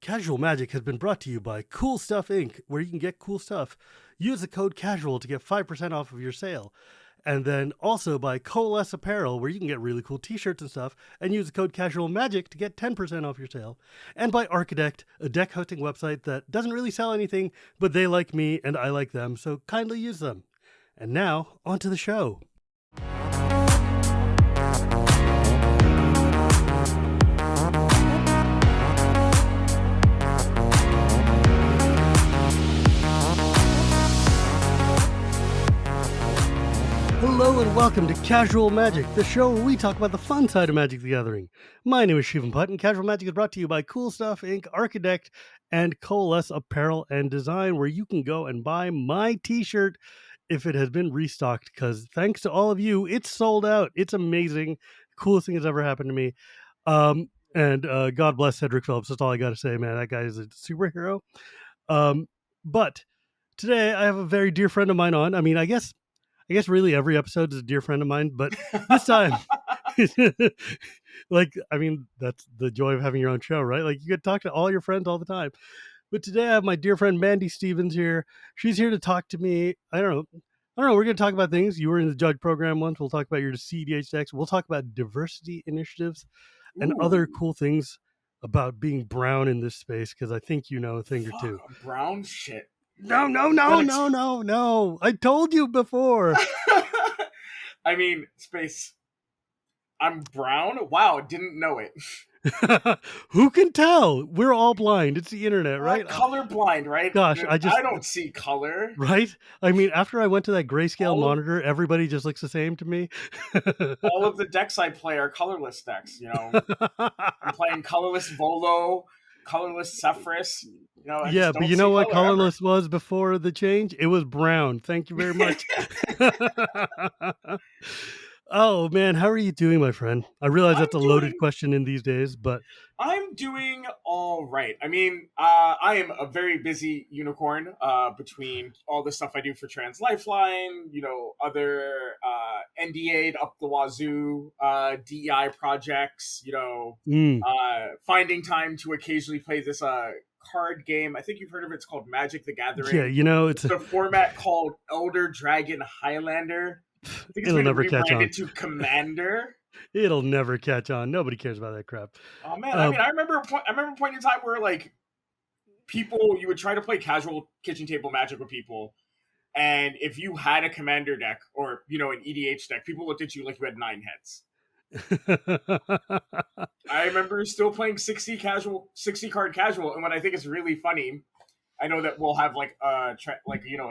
Casual Magic has been brought to you by Cool Stuff Inc., where you can get cool stuff. Use the code CASUAL to get 5% off of your sale. And then also by Coalesce Apparel, where you can get really cool t-shirts and stuff, and use the code CASUALMAGIC to get 10% off your sale. And by Archidect, a deck hosting website that doesn't really sell anything, but they like me and I like them, so kindly use them. And now, on to the show. Hello and welcome to Casual Magic, the show where we talk about the fun side of Magic the Gathering. My name is Shivam, Bhatt, and Casual Magic is brought to you by Cool Stuff Inc., Archidect, and Coalesce Apparel and Design, where you can go and buy my t-shirt if it has been restocked, because thanks to all of you, it's sold out. It's amazing. Coolest thing that's ever happened to me. And God bless Cedric Phillips. That's all I got to say, man. That guy is a superhero. But today I have a very dear friend of mine on. I mean, I guess really every episode is a dear friend of mine, but this time, that's the joy of having your own show, right? Like, you get to talk to all your friends all the time. But today I have my dear friend Mandy Stevens here. She's here to talk to me. I don't know. We're going to talk about things. You were in the judge program once. We'll talk about your CDH decks. We'll talk about diversity initiatives and other cool things about being brown in this space, because I think you know a thing or two. Brown shit. No. I told you before. I mean, space. I'm brown? Wow, didn't know it. Who can tell? We're all blind. It's the internet, right? Colorblind, right? Gosh, I don't see color. Right? I mean, after I went to that grayscale monitor, everybody just looks the same to me. All of the decks I play are colorless decks, you know. I'm playing colorless Volo, colorless Sephiroth. Yeah, but you know what colorless was before the change? It was brown. Thank you very much. Oh, man, how are you doing, my friend? I realize that's a loaded question in these days, but... I'm doing all right. I mean, I am a very busy unicorn between all the stuff I do for Trans Lifeline, other NDA'd up the wazoo, DEI projects, finding time to occasionally play this card game. I think you've heard of it. It's called Magic the Gathering. Yeah, it's a format called Elder Dragon Highlander. I think it'll never catch on. To Commander. It'll never catch on. Nobody cares about that crap. Oh man, I remember a point in time where like you would try to play casual kitchen table Magic with people, and if you had a Commander deck or an EDH deck, people looked at you like you had 9 heads. I remember still playing 60 card casual, and what I think is really funny, I know that we'll have a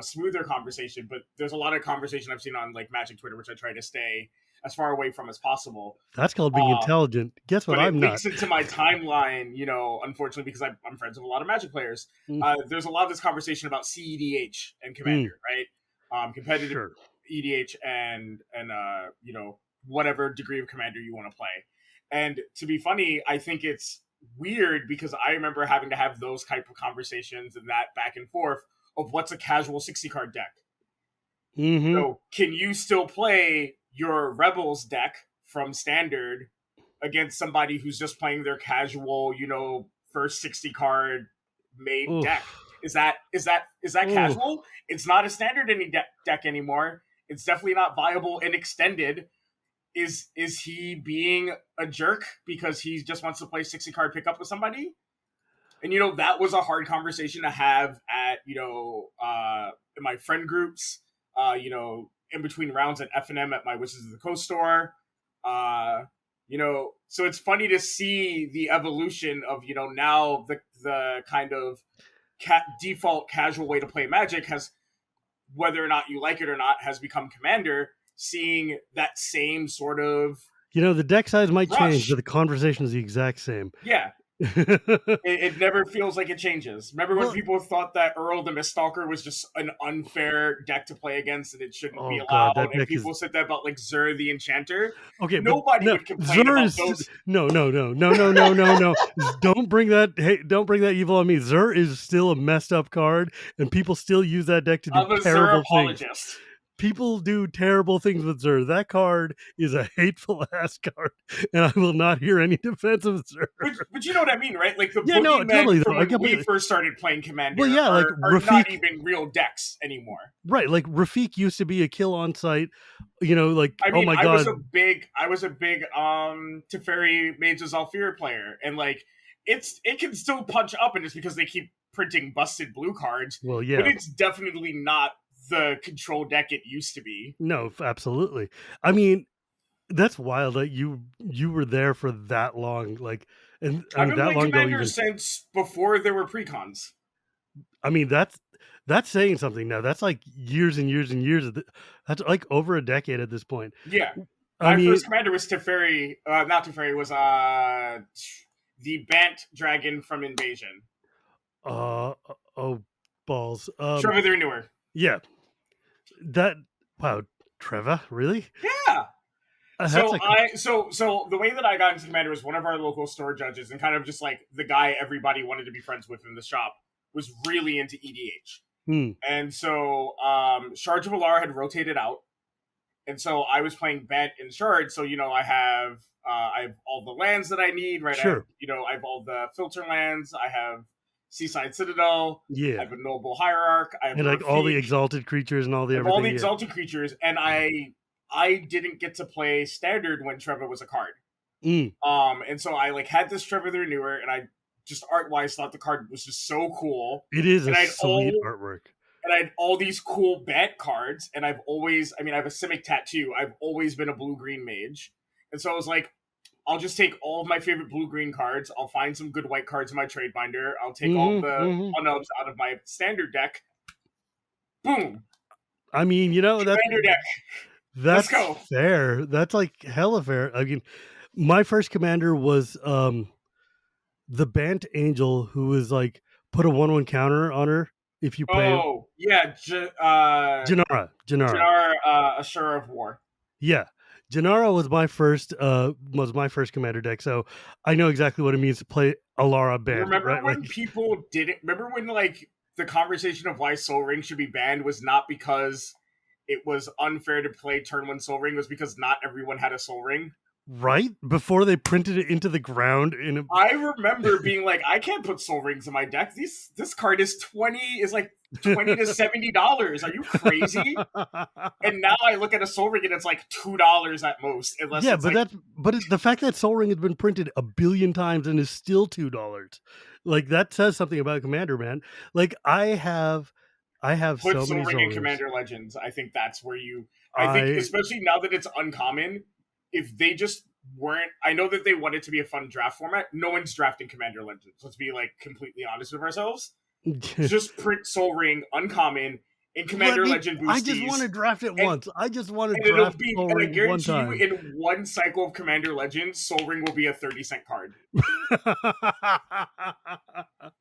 smoother conversation, but there's a lot of conversation I've seen on like Magic Twitter, which I try to stay as far away from as possible. That's called being intelligent. Guess what? I'm not. It links into my timeline, unfortunately, because I'm friends with a lot of Magic players. There's a lot of this conversation about CEDH and Commander, right? Competitive EDH and whatever degree of Commander you want to play. And to be funny, I think it's weird because I remember having to have those type of conversations and that back and forth of what's a casual 60 card deck. Mm-hmm. So can you still play your Rebels deck from Standard against somebody who's just playing their casual, first 60 card made deck? Is that casual? It's not a Standard deck anymore. It's definitely not viable in Extended. Is he being a jerk because he just wants to play 60 card pickup with somebody? And that was a hard conversation to have at in my friend groups, in between rounds at F&M at my Wizards of the Coast store. So it's funny to see the evolution of now the kind of default casual way to play Magic has, whether or not you like it or not, has become Commander. Seeing that same sort of the deck size might change, but the conversation is the exact same. Yeah. it never feels like it changes. Remember when people thought that Earl the Miststalker was just an unfair deck to play against and it shouldn't be allowed? God, and people said that about like Zur the Enchanter. Okay, nobody would complain about those. No. Don't bring that evil on me. Zur is still a messed up card, and people still use that deck to do terrible things. People do terrible things with Xur. That card is a hateful ass card, and I will not hear any defense of Xur. But you know what I mean, right? Like the Yeah, no, boogeymen totally. from Though I when we completely. first started playing Well, Commander yeah, like are not Rafik, even real decks anymore. right? Like Rafik used to be a kill on site. Like I oh mean, my god, I was a big Teferi Mage of Zalfir player, and like it can still punch up, and it's because they keep printing busted blue cards, well, but yeah, it's definitely not the control deck it used to be. no, absolutely. I mean, that's wild that you were there for that long. Like, and I I've mean been that playing long ago Commander even. since before there were precons. I mean that's saying something now. That's like years and years and years. That's like over a decade at this point. Yeah, I my mean, first commander was Teferi, not Teferi, was the Bant Dragon from Invasion. uh, oh balls. Trevor the Renewer. Yeah, that wow, Trevor, really? Yeah. That's a So the way that I got into Commander was one of our local store judges, and kind of just like the guy everybody wanted to be friends with in the shop was really into EDH. hmm, And so Shards of Alara had rotated out, and so I was playing Bant in Shards. So I have all the lands that I need, right? sure, I have all the filter lands. I have Seaside Citadel. I yeah, have a Noble Hierarch. I have and like all the Rafik. exalted creatures and all the I have all the everything. Yeah. exalted creatures, and I didn't get to play Standard when Trevor was a card. Mm, And so I like had this Trevor the Renewer, and I just art wise thought the card was just so cool. it is a And sweet artwork. I had all these cool bat cards, and I have a Simic tattoo. I've always been a blue green mage, and so I was like, I'll just take all of my favorite blue green cards. I'll find some good white cards in my trade binder. I'll take all Mm-hmm, the mm-hmm. one-ups out of my standard deck. Boom, I mean, commander deck. Let's that's go. fair. That's like hella fair. I mean, my first commander was the Bant Angel, who was like put a 1/1 counter on her if you play Oh yeah, Janara. Janara, Assura of War. Yeah. Janara was my first commander deck, so I know exactly what it means to play Alara Bant, Remember right? Like when people didn't remember when like the conversation of why Soul Ring should be banned was not because it was unfair to play turn one Soul Ring, it was because not everyone had a Soul Ring. right before they printed it into the ground in a I remember being like, I can't put Soul Rings in my deck. This card is like $20 to $70. Are you crazy? And now I look at a Soul Ring and it's like $2 at most, unless Yeah, it's but like the fact that Soul Ring has been printed a billion times and is still $2, like that says something about Commander, man. Like I have put so Soul many Ring Soul in Rings. Commander Legends. I think that's where I think, I especially now that it's uncommon, if they just weren't, I know that they want it to be a fun draft format. No one's drafting Commander Legends. Let's be like completely honest with ourselves. Just print Soul Ring uncommon in Commander Legend boosties. I just want to draft it once. I just want to and it'll draft be, Soul and I Ring one guarantee you, time. in one cycle of Commander Legends, Soul Ring will be a 30-cent card.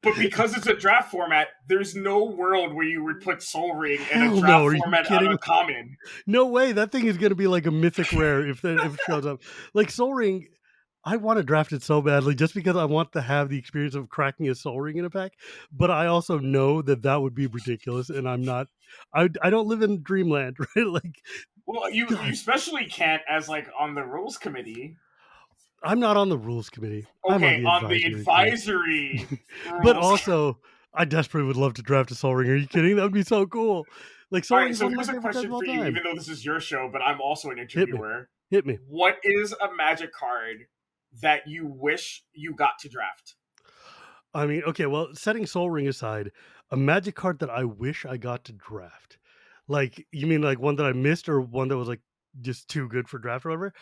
But because it's a draft format, there's no world where you would put Soul Ring in a Hell draft no, are you format kidding? uncommon. No way. That thing is going to be like a mythic rare if it shows up. Like Soul Ring, I want to draft it so badly just because I want to have the experience of cracking a Soul Ring in a pack. But I also know that would be ridiculous, and I'm not. I don't live in dreamland, right? Like, Well, you God, especially can't as like on the rules committee. I'm not on the rules committee. I'm on Okay, the on the advisory advisory but rules. also, I desperately would love to draft a Soul Ring. Are you kidding? That would be so cool. Like Soul All Ring right, is so one of my here's a favorite cards question of all for you, time. even though this is your show, but I'm also an Hit me. interviewer. Hit me. What is a Magic card that you wish you got to draft? I mean, okay, well, setting Soul Ring aside, a Magic card that I wish I got to draft. Like, you mean like one that I missed or one that was like just too good for draft or whatever?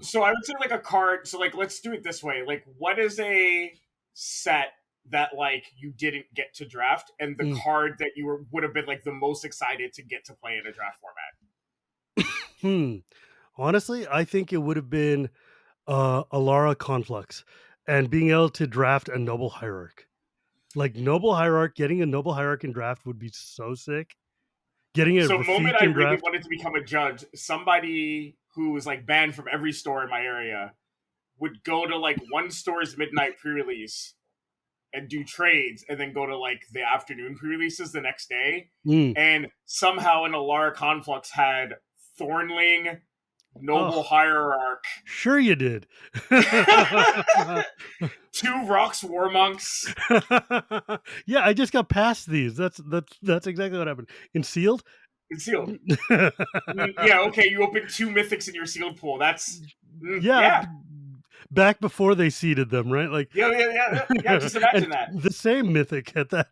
So I would say like a card. So like, let's do it this way. Like, what is a set that like you didn't get to draft, and the Mm. card that you would have been like the most excited to get to play in a draft format? Honestly, I think it would have been Alara Conflux and being able to draft a Noble Hierarch. Like Noble Hierarch, getting a Noble Hierarch in draft would be so sick. Getting a So, moment Rafik I in really draft. wanted to become a judge, somebody who was like banned from every store in my area would go to like one store's midnight pre-release and do trades and then go to like the afternoon pre-releases the next day. Mm. And somehow an Alara Conflux had Thornling, Noble Oh, Hierarch, sure you did. 2 Rocks War Monks. Yeah, I just got past these. That's exactly what happened. In sealed? And sealed. Yeah, okay, you opened 2 mythics in your sealed pool. That's Yeah, yeah. back before they seeded them, right? Like Yeah, just imagine that. The same mythic at that.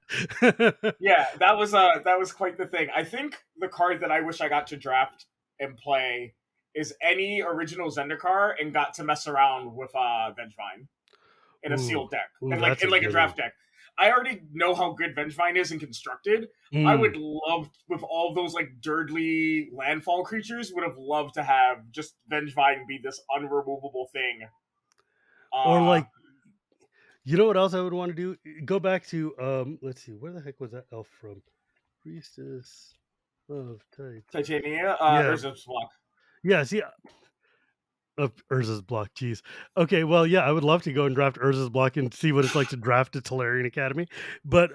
Yeah, that was quite the thing. I think the card that I wish I got to draft and play is any original Zendikar and got to mess around with Vengevine in a sealed deck. And like that's in like a good draft one. deck. I already know how good Vengevine is and constructed. I would love, with all those like dirtly landfall creatures, would have loved to have just Vengevine be this unremovable thing. Or like, you know what else I would want to do? Go back to let's see, where the heck was that elf from? Priestess of Titania, yeah. Urza's block. Yeah, see, Urza's block, jeez. Okay, well, yeah, I would love to go and draft Urza's block and see what it's like to draft a Tolarian Academy. But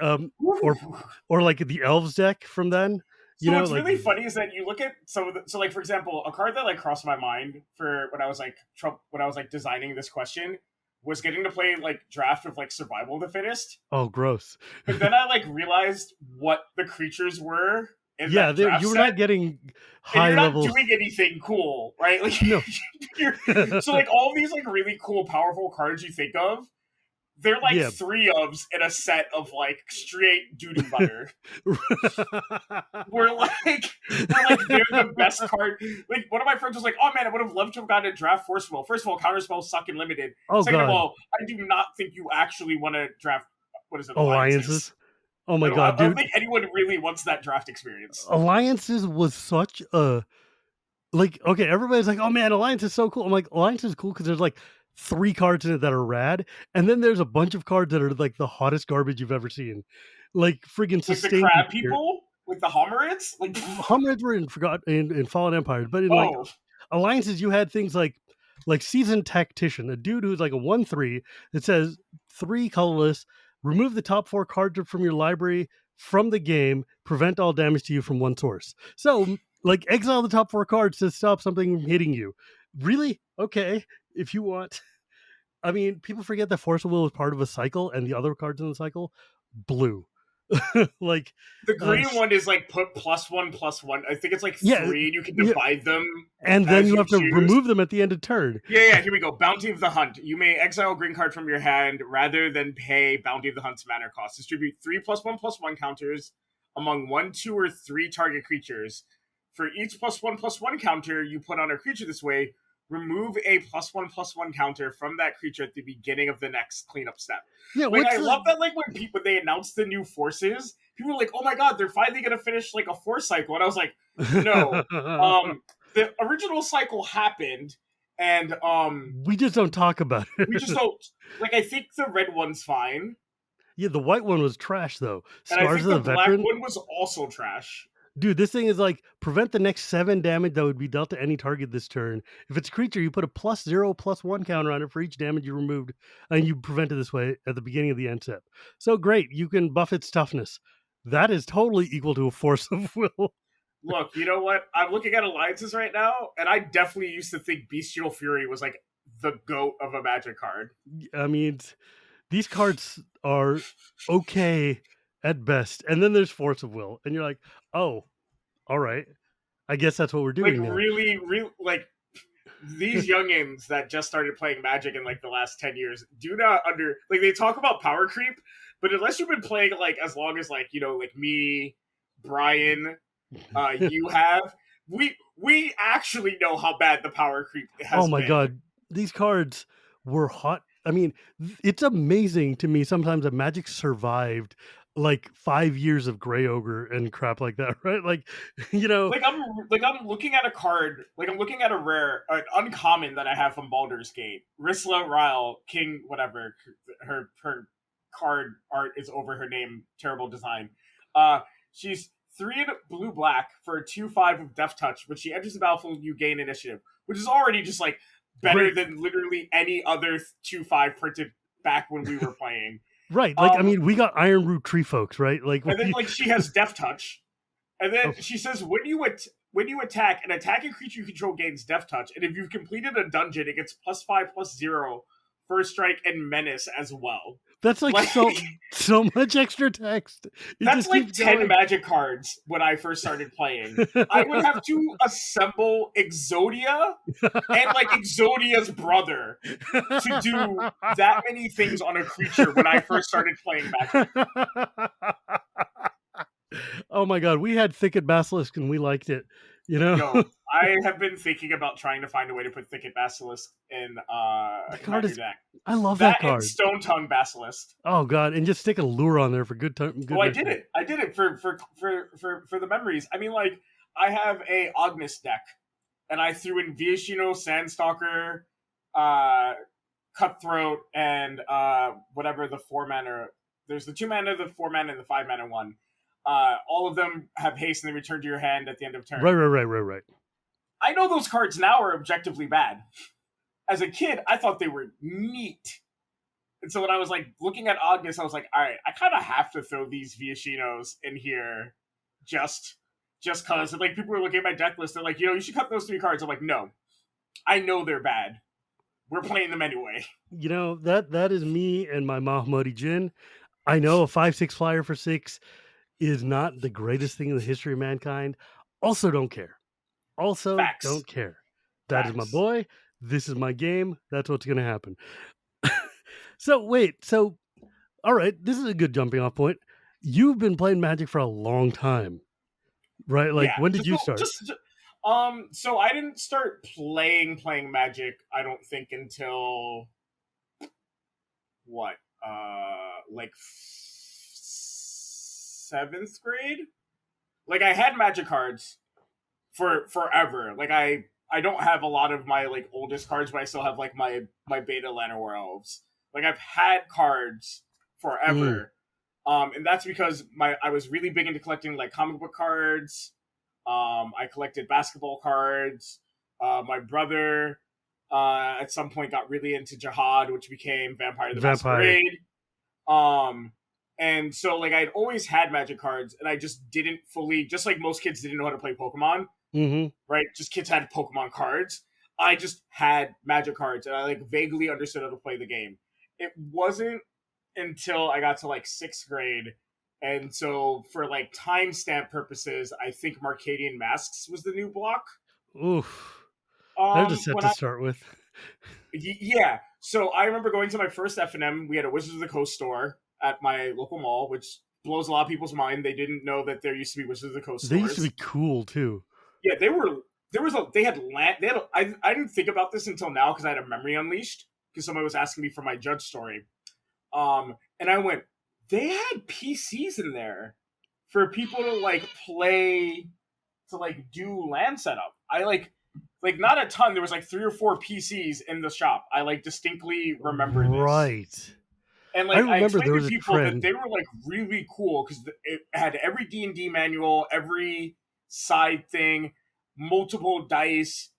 or like the Elves deck from then. So what's really funny is that you look at so like, for example, a card that like crossed my mind for when I was like designing this question was getting to play like draft with like Survival of the Fittest. Oh, gross. But then I like realized what the creatures were. Yeah, you were not getting high level. You're not doing anything cool, right? Like, no. So like all these like really cool, powerful cards you think of, they're like 3-ofs in a set of like straight doo-doo butter. we're like they're the best card. Like one of my friends was like, "Oh man, I would have loved to have gotten a draft Force Will." First of all, counter spells suck in limited. Oh, Second God. of all, I do not think you actually want to draft. What is it? Alliances? Oh my God, dude! I don't think anyone really wants that draft experience. Alliances was such a like. Okay, everybody's like, "Oh man, Alliance is so cool." I'm like, Alliance is cool because there's like 3 cards in it that are rad, and then there's a bunch of cards that are like the hottest garbage you've ever seen, like friggin' Sustain. Like the crab people, like the Homerids, like Homerids were in Fallen Empire, but in like Alliances, you had things like Seasoned Tactician, a dude who's like a 1/3 that says 3 colorless. Remove the top 4 cards from your library from the game. Prevent all damage to you from one source. So, like, exile the top 4 cards to stop something from hitting you. Really? Okay, if you want. I mean, people forget that Force of Will is part of a cycle, and the other cards in the cycle, blue. Like the green one is like put +1/+1. I think it's like 3, and you can divide them, and then you have to remove them at the end of turn. Yeah. Here we go. Bounty of the Hunt. You may exile a green card from your hand rather than pay Bounty of the Hunt's mana cost. Distribute 3 +1/+1 counters among 1, 2, or 3 target creatures. For each +1/+1 counter you put on a creature this way, remove a +1/+1 counter from that creature at the beginning of the next cleanup step. Yeah, like I love that. Like when they announced the new forces, people were like, "Oh my god, they're finally gonna finish like a force cycle," and I was like, "No, the original cycle happened, and we just don't talk about it. We just don't. Like, I think the red one's fine. Yeah, the white one was trash though. And I think the black one was also trash. Dude, this thing is like prevent the next 7 damage that would be dealt to any target this turn. If it's a creature, you put a +0/+1 counter on it for each damage you removed, and you prevent it this way at the beginning of the end step. So great, you can buff its toughness. That is totally equal to a Force of Will. Look, you know what? I'm looking at alliances right now, and I definitely used to think Bestial Fury was like the GOAT of a Magic card. I mean, these cards are okay at best, and then there's Force of Will, and you're like, oh, all right, I guess that's what we're doing now. Really, like these youngins that just started playing Magic in like the last 10 years do not like they talk about power creep, but unless you've been playing like as long as like, you know, like me, Brian, you have, we actually know how bad the power creep has been. Oh my god, these cards were hot. I mean, it's amazing to me sometimes that Magic survived like 5 years of Grey Ogre and crap like that, right? Like, you know, like I'm looking at a card, like I'm looking at a rare, an uncommon that I have from Baldur's Gate. Risla Ryle, King, whatever. Her card art is over her name. Terrible design. She's 3 and blue-black for a 2/5 of Death Touch. When she enters the battlefield, you gain initiative, which is already just like better than literally any other 2/5 printed back when we were playing. Right. Like, I Um, mean, we got Iron Root Tree Folks, right? Like, and then we, like she has Death Touch, and then oh, she says when you attack, an attacking creature you control gains Death Touch, and if you've completed a dungeon, it gets +5/+0 First Strike and Menace as well. that's like Like so much extra text. It that's just like keeps 10 going. magic cards when I first started playing. I would have to assemble Exodia and like Exodia's brother to do that many things on a creature when I first started playing Magic. Oh my god, we had Thicket Basilisk and we liked it. You know, Yo, I have been thinking about trying to find a way to put Thicket Basilisk in the card Commander is. deck. I love that That and card. Stone Tongue Basilisk. Oh god, and just stick a lure on there for good time. Oh, I Goodness. did it. I did it for the memories. I mean, like I have a Ognis deck, and I threw in Viashino, Sandstalker, uh, Cutthroat, and whatever the 4 mana. There's the 2 mana, the 4 mana, and the 5 mana one. All of them have haste and they return to your hand at the end of turn. Right. I know those cards now are objectively bad. As a kid, I thought they were neat. And so when I was like looking at Ognis, I was like, all right, I kind of have to throw these Viashinos in here just cause. And like people were looking at my deck list, they're like, you should cut those 3 cards. I'm like, no, I know they're bad. We're playing them anyway. You know, that is me and my Mahmoudi Jin. I know a 5/6 flyer for 6 is not the greatest thing in the history of mankind. Also don't care. Also Facts. don't care. That is my Facts. boy. This is my game. That's what's gonna happen. So wait, so all right, this is a good jumping off point. You've been playing Magic for a long time, right? Like, Yeah. when did you start? So I didn't start playing Magic, I don't think, until what? Like 7th grade? Like I had Magic cards for forever. Like I don't have a lot of my like oldest cards, but I still have like my beta Llanowar elves. Like I've had cards Mm, forever. And that's because I was really big into collecting like comic book cards. I collected basketball cards. My brother at some point got really into Jihad, which became Vampire the Vampire. Masquerade. And so like I'd always had Magic cards, and I just didn't fully, just like most kids didn't know how to play Pokemon, Mm-hmm. right? Just kids had Pokemon cards. I just had Magic cards, and I like vaguely understood how to play the game. It wasn't until I got to like 6th grade, and so for like timestamp purposes, I think Marcadian Masks was the new block. Oof. There's a set When to I start with. yeah, so I remember going to my first F&M. We had a Wizards of the Coast store at my local mall, which blows a lot of people's mind. They didn't know that there used to be Wizards of the Coast They used to be stores. cool too. Yeah, they were. There was a. They had land. They had. I didn't think about this until now because I had a memory unleashed because somebody was asking me for my Judge story. And I went. They had PCs in there for people to like play to like do land setup. I like not a ton. There was like 3 or 4 PCs in the shop. I like distinctly remember this. Right. And I like I remember there explained was to a people that trend. they were like really cool because it had every D&D manual, every side thing, multiple dice,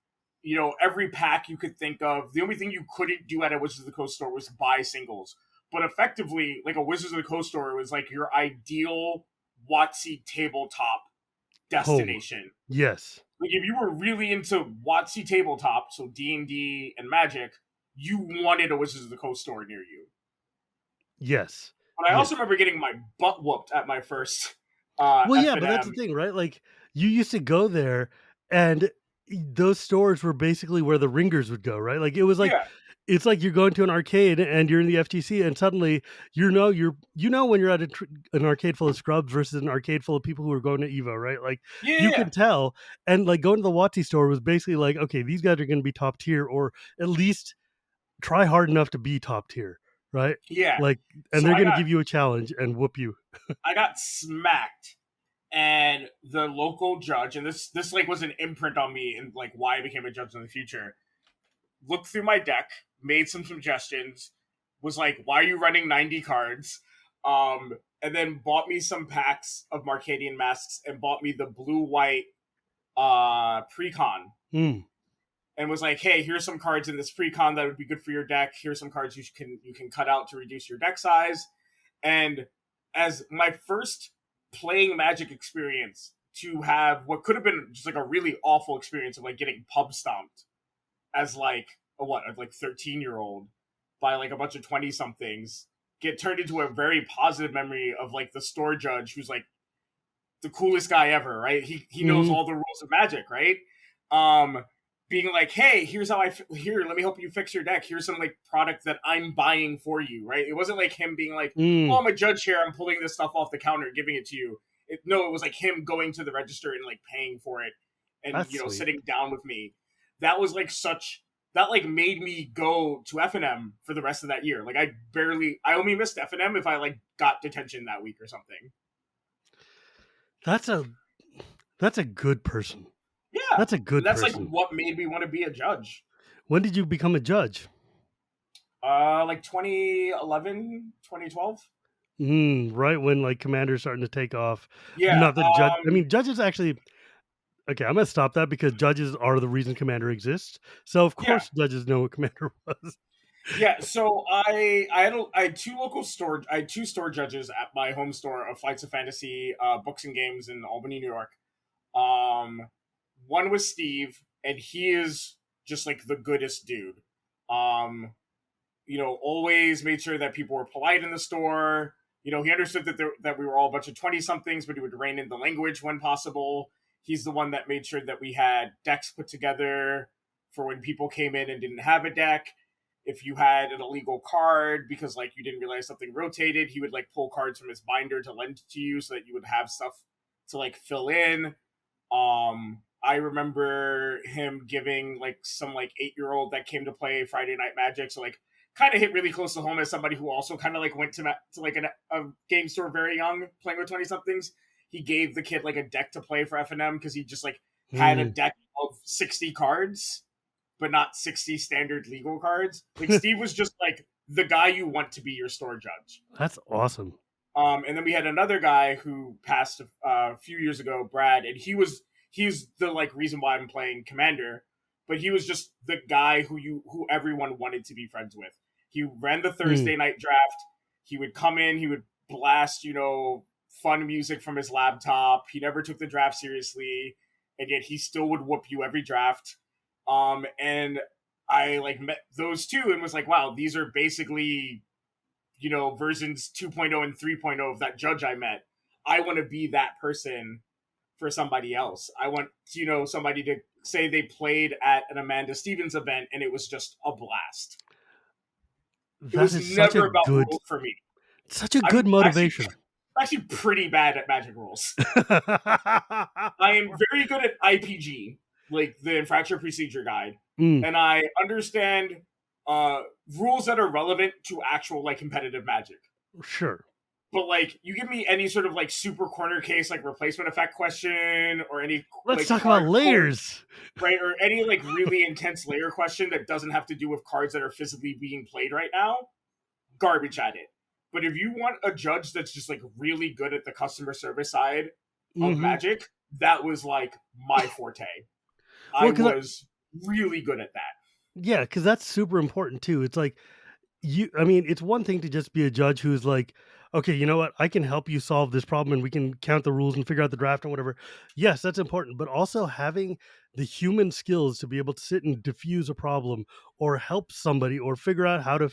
every pack you could think of. The only thing you couldn't do at a Wizards of the Coast store was buy singles. But effectively, like a Wizards of the Coast store was like your ideal WotC tabletop Home. destination. Yes. Like if you were really into WotC tabletop, so D&D and Magic, you wanted a Wizards of the Coast store near you. Yes. But I Yes. also remember getting my butt whooped at my first Well, yeah, but that's the F&M. thing, right? Like, you used to go there, and those stores were basically where the ringers would go, right? Like, it was like Yeah, it's like you're going to an arcade and you're in the FTC, and suddenly when you're at an arcade full of scrubs versus an arcade full of people who are going to Evo, right? Like, yeah, you yeah, can tell, and like going to the Watsy store was basically like, okay, these guys are going to be top tier, or at least try hard enough to be top tier, right? yeah. Like, and So they're going to give you a challenge and whoop you. I got smacked, and the local judge, and this like was an imprint on me, and like why I became a judge in the future. Looked through my deck, made some suggestions, was like, "Why are you running 90 cards?" And then bought me some packs of Marcadian Masks and bought me the blue white precon Hmm. and was like, "Hey, here's some cards in this precon that would be good for your deck. Here's some cards you can cut out to reduce your deck size." And as my first playing Magic experience, to have what could have been just like a really awful experience of like getting pub stomped as like a what, a like 13-year-old by like a bunch of 20 somethings, get turned into a very positive memory of like the store judge who's like the coolest guy ever, right? He knows Hmm. all the rules of Magic, right? Um, being like, hey, here's how here, let me help you fix your deck. Here's some like product that I'm buying for you, right? It wasn't like him being like, oh, Mm, I'm a judge here, I'm pulling this stuff off the counter and giving it to you. No, it was like him going to the register and like paying for it, and that's sweet. sitting down with me. That was like such that like made me go to F&M for the rest of that year. Like I only missed F&M if I like got detention that week or something. That's a that's a good person. Yeah. That's a And good that's like person. what made me want to be a judge. When did you become a judge? Like 2011, 2012. Right when like Commander's starting to take off. Yeah. Not that judge. I mean, judges actually. Okay, I'm gonna stop that because judges are the reason Commander exists. So of Yeah. course judges know what Commander was. Yeah. So I had two store judges at my home store of Flights of Fantasy books and games in Albany, New York. Um, One was Steve, and he is just like the goodest dude. Um, always made sure that people were polite in the store. He understood that we were all a bunch of 20 somethings, but he would rein in the language when possible. He's the one that made sure that we had decks put together for when people came in and didn't have a deck. If you had an illegal card because like you didn't realize something rotated, he would like pull cards from his binder to lend to you so that you would have stuff to like fill in. I remember him giving like some like 8-year-old that came to play Friday Night Magic, so like kind of hit really close to home as somebody who also kind of like went to like a game store very young, playing with 20 somethings. He gave the kid like a deck to play for F&M because he just like had a Hmm, deck of 60 cards, but not 60 standard legal cards. Like Steve was just like the guy you want to be your store judge. that's awesome. And then we had another guy who passed a few years ago, Brad, and he's the like reason why I'm playing Commander, but he was just the guy who everyone wanted to be friends with. He ran the Hmm. Thursday night draft. He would come in, he would blast, fun music from his laptop. He never took the draft seriously, and yet he still would whoop you every draft. And I like met those two and was like, wow, these are basically versions 2.0 and 3.0 of that judge I met. I want to be that person for somebody else. I want, somebody to say they played at an Amanda Stevens event and it was just a blast. It That was is such a never about good rules for me. good I'm motivation. actually pretty bad at Magic rules. I am very good at IPG, like the Infraction Procedure Guide, Mm, and I understand uh, rules that are relevant to actual like competitive Magic. sure. But like, you give me any sort of like super corner case, like replacement effect question, or any Let's like talk about card code, layers. right, or any like really intense layer question that doesn't have to do with cards that are physically being played right now, garbage at it. But if you want a judge that's just like really good at the customer service side of Hmm. Magic, that was like my forte. I Well, because was really good at that. yeah, because that's super important too. It's like I mean, it's one thing to just be a judge who's like, okay, you know what, I can help you solve this problem and we can count the rules and figure out the draft and whatever. Yes, that's important, but also having the human skills to be able to sit and diffuse a problem or help somebody or figure out how to,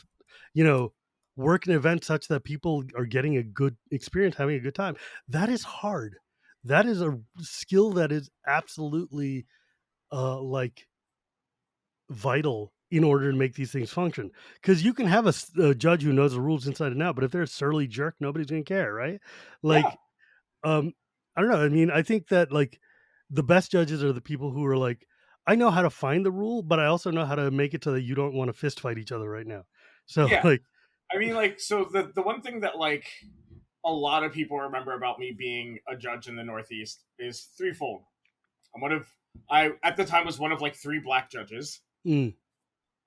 you know, work an event such that people are getting a good experience, having a good time. That is hard. That is a skill that is absolutely like vital in order to make these things function. Because you can have a judge who knows the rules inside and out, but if they're a surly jerk, nobody's gonna care, right? Yeah, Like, um, I don't know. I mean, I think that like the best judges are the people who are like, I know how to find the rule, but I also know how to make it so that you don't want to fist fight each other right now. So yeah. like, I mean, like, so the one thing that like a lot of people remember about me being a judge in the Northeast is threefold. I'm one of I at the time was one of like three black judges. mm.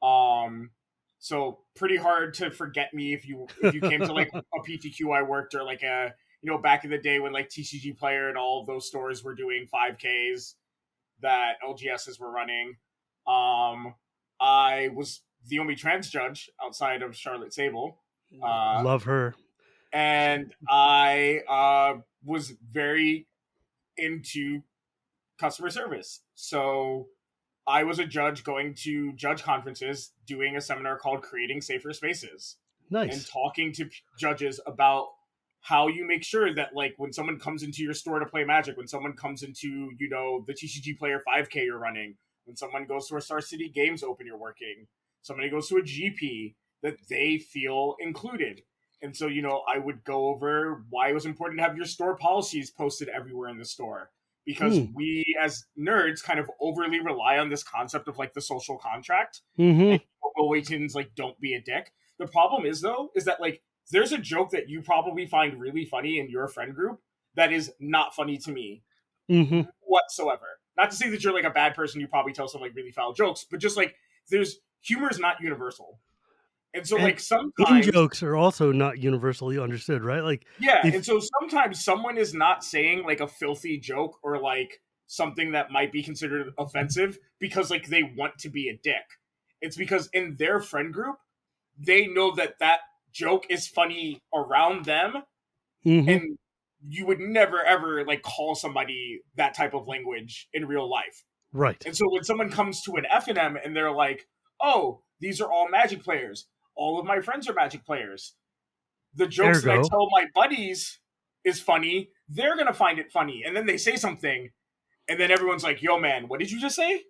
Um, so pretty hard to forget me if you came to like a PTQ I worked, or like a back in the day when like TCG Player and all of those stores were doing 5Ks that LGSs were running. Um, I was the only trans judge outside of Charlotte Sable. Uh, Love her. and I was very into customer service. So I was a judge going to judge conferences, doing a seminar called Creating Safer Spaces, and Nice. talking to judges about how you make sure that, like, when someone comes into your store to play Magic, when someone comes into, the TCG Player 5K you're running, when someone goes to a Star City Games Open you're working, somebody goes to a GP, that they feel included. And so, I would go over why it was important to have your store policies posted everywhere in the store, because Mm. we as nerds kind of overly rely on this concept of like the social contract, and Mm-hmm. Waiton's like, don't be a dick. The problem is, though, is that like there's a joke that you probably find really funny in your friend group that is not funny to me Mm-hmm. whatsoever. Not to say that you're like a bad person, you probably tell some like really foul jokes, but just like there's humor is not universal. And so And like in sometimes, jokes are also not universally understood, right? Like yeah, and if so sometimes someone is not saying like a filthy joke or like something that might be considered offensive because like they want to be a dick. It's because in their friend group, they know that that joke is funny around them, mm-hmm. and you would never ever like call somebody that type of language in real life. Right. And so when someone comes to an F&M and they're like, "Oh, these are all Magic players. All of my friends are Magic players. The jokes that I Ergo, tell my buddies is funny. They're gonna find it funny." And then they say something, and then everyone's like, "Yo, man, what did you just say?"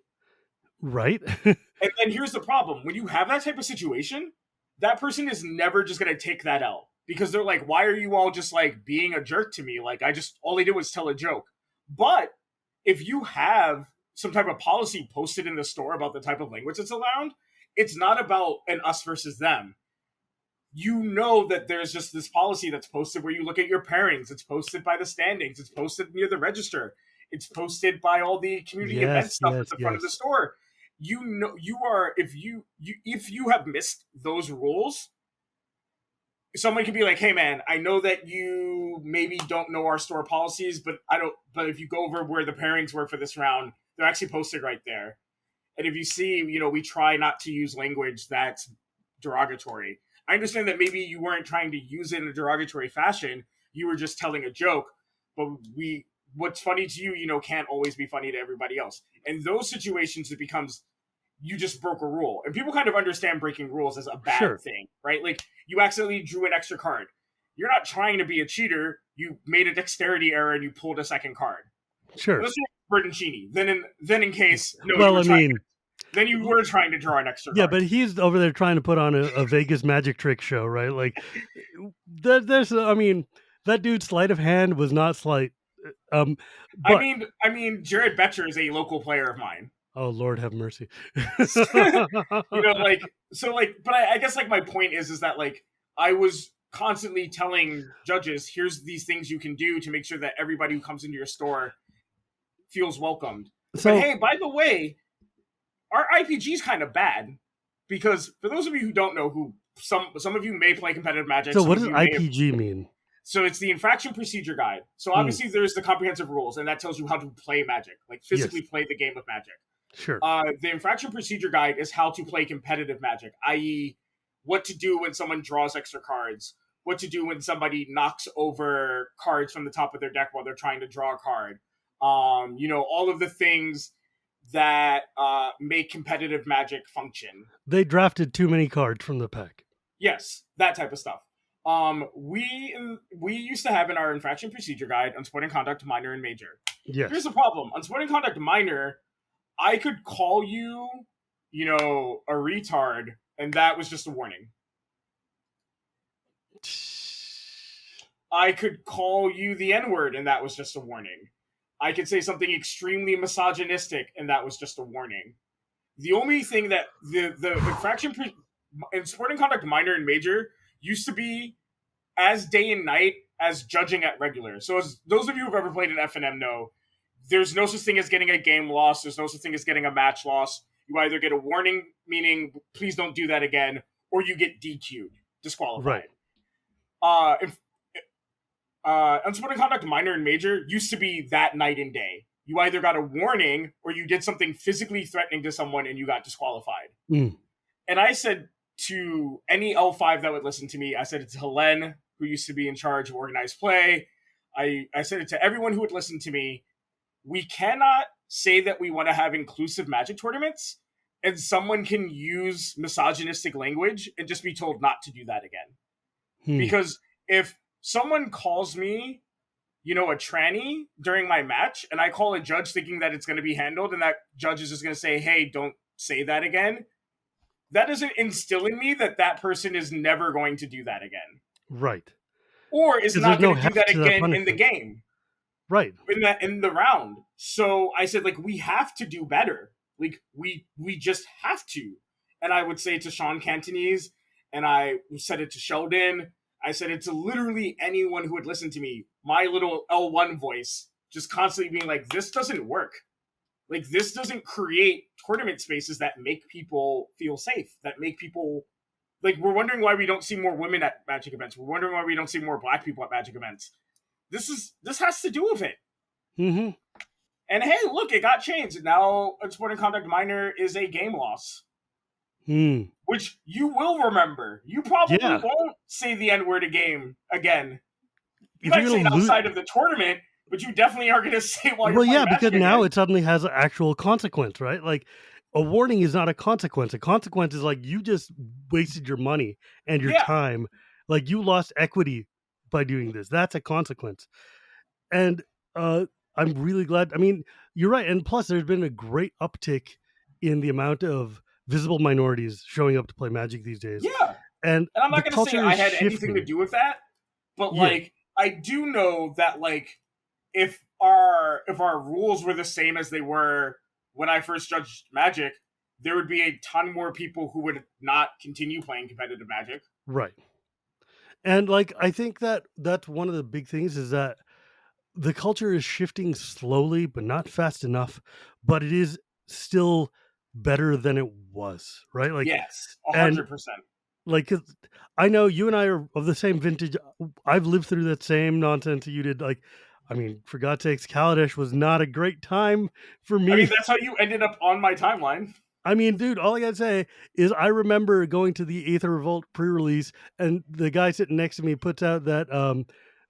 right? And then here's the problem: when you have that type of situation, that person is never just gonna take that L, because they're like, "Why are you all just like being a jerk to me? Like, I just all they did was tell a joke." But if you have some type of policy posted in the store about the type of language that's allowed, it's not about an us versus them. You know that there's just this policy that's posted where you look at your pairings. It's posted by the standings. It's posted near the register. It's posted by all the community event Yes, stuff at yes, the front of the yes. store. You know, you are if you have missed those rules, someone can be like, "Hey, man, I know that you maybe don't know our store policies, but I don't. But if you go over where the pairings were for this round, they're actually posted right there. And if you see, we try not to use language that's derogatory. I understand that maybe you weren't trying to use it in a derogatory fashion. You were just telling a joke, but what's funny to you, can't always be funny to everybody else. In those situations, it becomes you just broke a rule. And people kind of understand breaking rules as a bad Sure, thing, right? Like you accidentally drew an extra card. You're not trying to be a cheater. You made a dexterity error and you pulled a second card. sure. Unless you're Bertoncini. Then in case, no, Well, I mean, then you were trying to draw an extra yeah, card. but he's over there trying to put on a Vegas magic trick show, right? Like, there's, I mean, that dude's sleight of hand was not slight. Um, I but mean, I mean, Jared Betcher is a local player of mine. oh Lord, have mercy. Like so, like, but I guess like my point is that like I was constantly telling judges, here's these things you can do to make sure that everybody who comes into your store feels welcomed. But So, hey, by the way, our IPG is kind of bad because for those of you who don't know, who some of you may play competitive Magic, so some what of does you may have. IPG mean? So it's the Infraction Procedure Guide. So Hmm. obviously there's the comprehensive rules, and that tells you how to play Magic, like Yes, physically play the game of Magic. sure, The Infraction Procedure Guide is how to play competitive Magic, i.e., what to do when someone draws extra cards, what to do when somebody knocks over cards from the top of their deck while they're trying to draw a card. All of the things that make competitive Magic function. they drafted too many cards from the pack. Yes, that type of stuff. We used to have in our Infraction Procedure Guide Unsporting Conduct Minor and Major. Here's Yes. the problem: Unsporting Conduct Minor, I could call you, a retard, and that was just a warning. I could call you the N word, and that was just a warning. I could say something extremely misogynistic, and that was just a warning. The only thing that the infraction in sporting conduct minor and major used to be as day and night as judging at regular. So as those of you who've ever played an F&M know, there's no such thing as getting a game loss. There's no such thing as getting a match loss. You either get a warning, meaning please don't do that again, or you get DQ'd, Right. disqualified. If Unsporting conduct minor and major used to be that night and day. You either got a warning or you did something physically threatening to someone and you got disqualified. Mm. And I said to any L5 that would listen to me, I said, it's Helene, who used to be in charge of organized play. I said it to everyone who would listen to me. We cannot say that we want to have inclusive Magic tournaments, and someone can use misogynistic language and just be told not to do that again. Because if someone calls me, a tranny during my match, and I call a judge thinking that it's going to be handled, and that judge is just going to say, hey, don't say that again, that doesn't instill in me that person is never going to do that again. Right. Or is not going to do that again that in the game. Right. In the round. So I said, we have to do better. We just have to. And I would say to Sean Cantonese, and I said it to Sheldon, I said it to literally anyone who would listen to me, my little L1 voice, just constantly being like, this doesn't work. This doesn't create tournament spaces that make people feel safe, that make people... we're wondering why we don't see more women at Magic events. We're wondering why we don't see more Black people at Magic events. This has to do with it. Mm-hmm. And hey, look, it got changed. And now unsporting conduct minor is a game loss. Which you will remember. You probably won't say the N-word a game again. You might say it outside of the tournament, but you definitely are going to say while you're playing because again. now it suddenly has an actual consequence, right? A warning is not a consequence. A consequence is you just wasted your money and your time. You lost equity by doing this. That's a consequence. And I'm really glad. I mean, you're right. And plus, there's been a great uptick in the amount of visible minorities showing up to play Magic these days. Yeah. And I'm not going to say I had anything to do with that, but I do know that if our rules were the same as they were when I first judged Magic, there would be a ton more people who would not continue playing competitive Magic. Right. And I think that that's one of the big things is that the culture is shifting slowly, but not fast enough, but it is still better than it was, right? Yes, 100%. Cause I know you and I are of the same vintage. I've lived through that same nonsense that you did. For God's sakes, Kaladesh was not a great time for me. I mean, that's how you ended up on my timeline. I mean, dude, all I gotta say is I remember going to the Aether Revolt pre-release, and the guy sitting next to me puts out that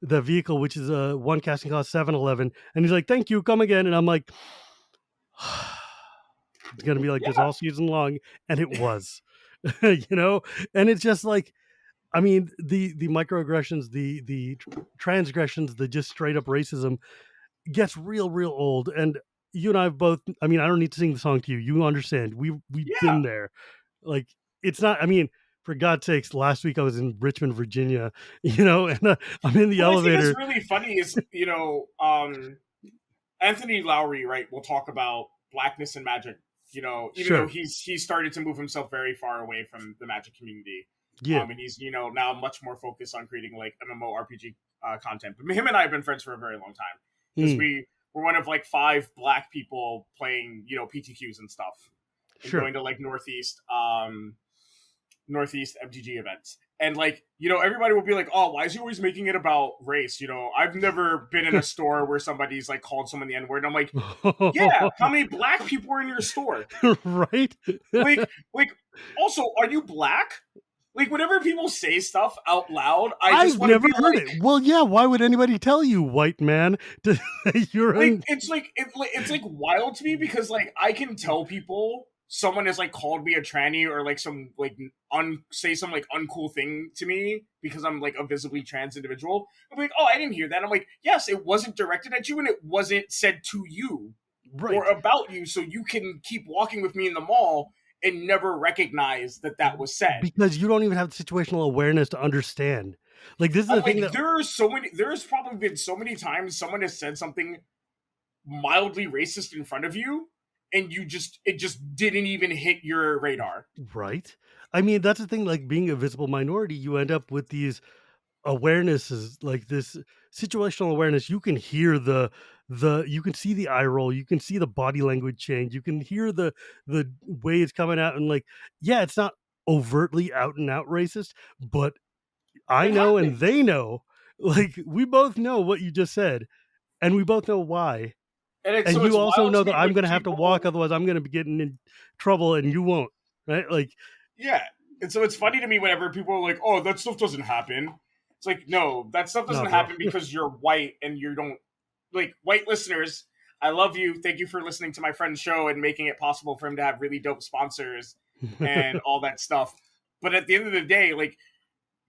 the vehicle, which is a one casting cost 711, and he's like, "Thank you, come again," and I'm like, "It's gonna be like this all season long," and it was, and it's just I mean, the microaggressions, the transgressions, the just straight up racism gets real old. And you and I have both, I mean, I don't need to sing the song to you. You understand. We've been there. It's not, I mean, for God's sakes, last week I was in Richmond, Virginia, and I'm in the elevator. I think what's really funny is, Anthony Lowry, right, will talk about blackness and Magic, even though he started to move himself very far away from the Magic community. Yeah. And he's, now much more focused on creating MMORPG content. But him and I have been friends for a very long time. Because we're one of 5 Black people playing, PTQs and stuff. And going to Northeast MTG events. And everybody will be like, oh, why is he always making it about race? I've never been in a store where somebody's called someone the N-word. And I'm like, yeah, how many Black people are in your store? Right? Also, are you Black? Whenever people say stuff out loud, I've never heard it. Well, yeah, why would anybody tell you, white man? You're it's wild to me because I can tell people someone has called me a tranny or some say some uncool thing to me because I'm a visibly trans individual. I'm like, oh, I didn't hear that. I'm like, yes, it wasn't directed at you and it wasn't said to you or about you, so you can keep walking with me in the mall and never recognize that was said. Because you don't even have situational awareness to understand. This is the thing that... There's probably been so many times someone has said something mildly racist in front of you, and it just didn't even hit your radar. Right. I mean, that's the thing, being a visible minority, you end up with these awarenesses, this situational awareness. You can hear you can see the eye roll, you can see the body language change, you can hear the way it's coming out, and it's not overtly out and out racist, but I know and they know, we both know what you just said, and we both know why. And you also know that I'm going to have to walk, otherwise I'm going to be getting in trouble and you won't, right? Yeah. And so it's funny to me whenever people are like, oh, that stuff doesn't happen. It's like, no, that stuff Nah, doesn't bro. happen because you're white and you don't like white listeners. I love you. Thank you for listening to my friend's show and making it possible for him to have really dope sponsors and all that stuff. But at the end of the day, like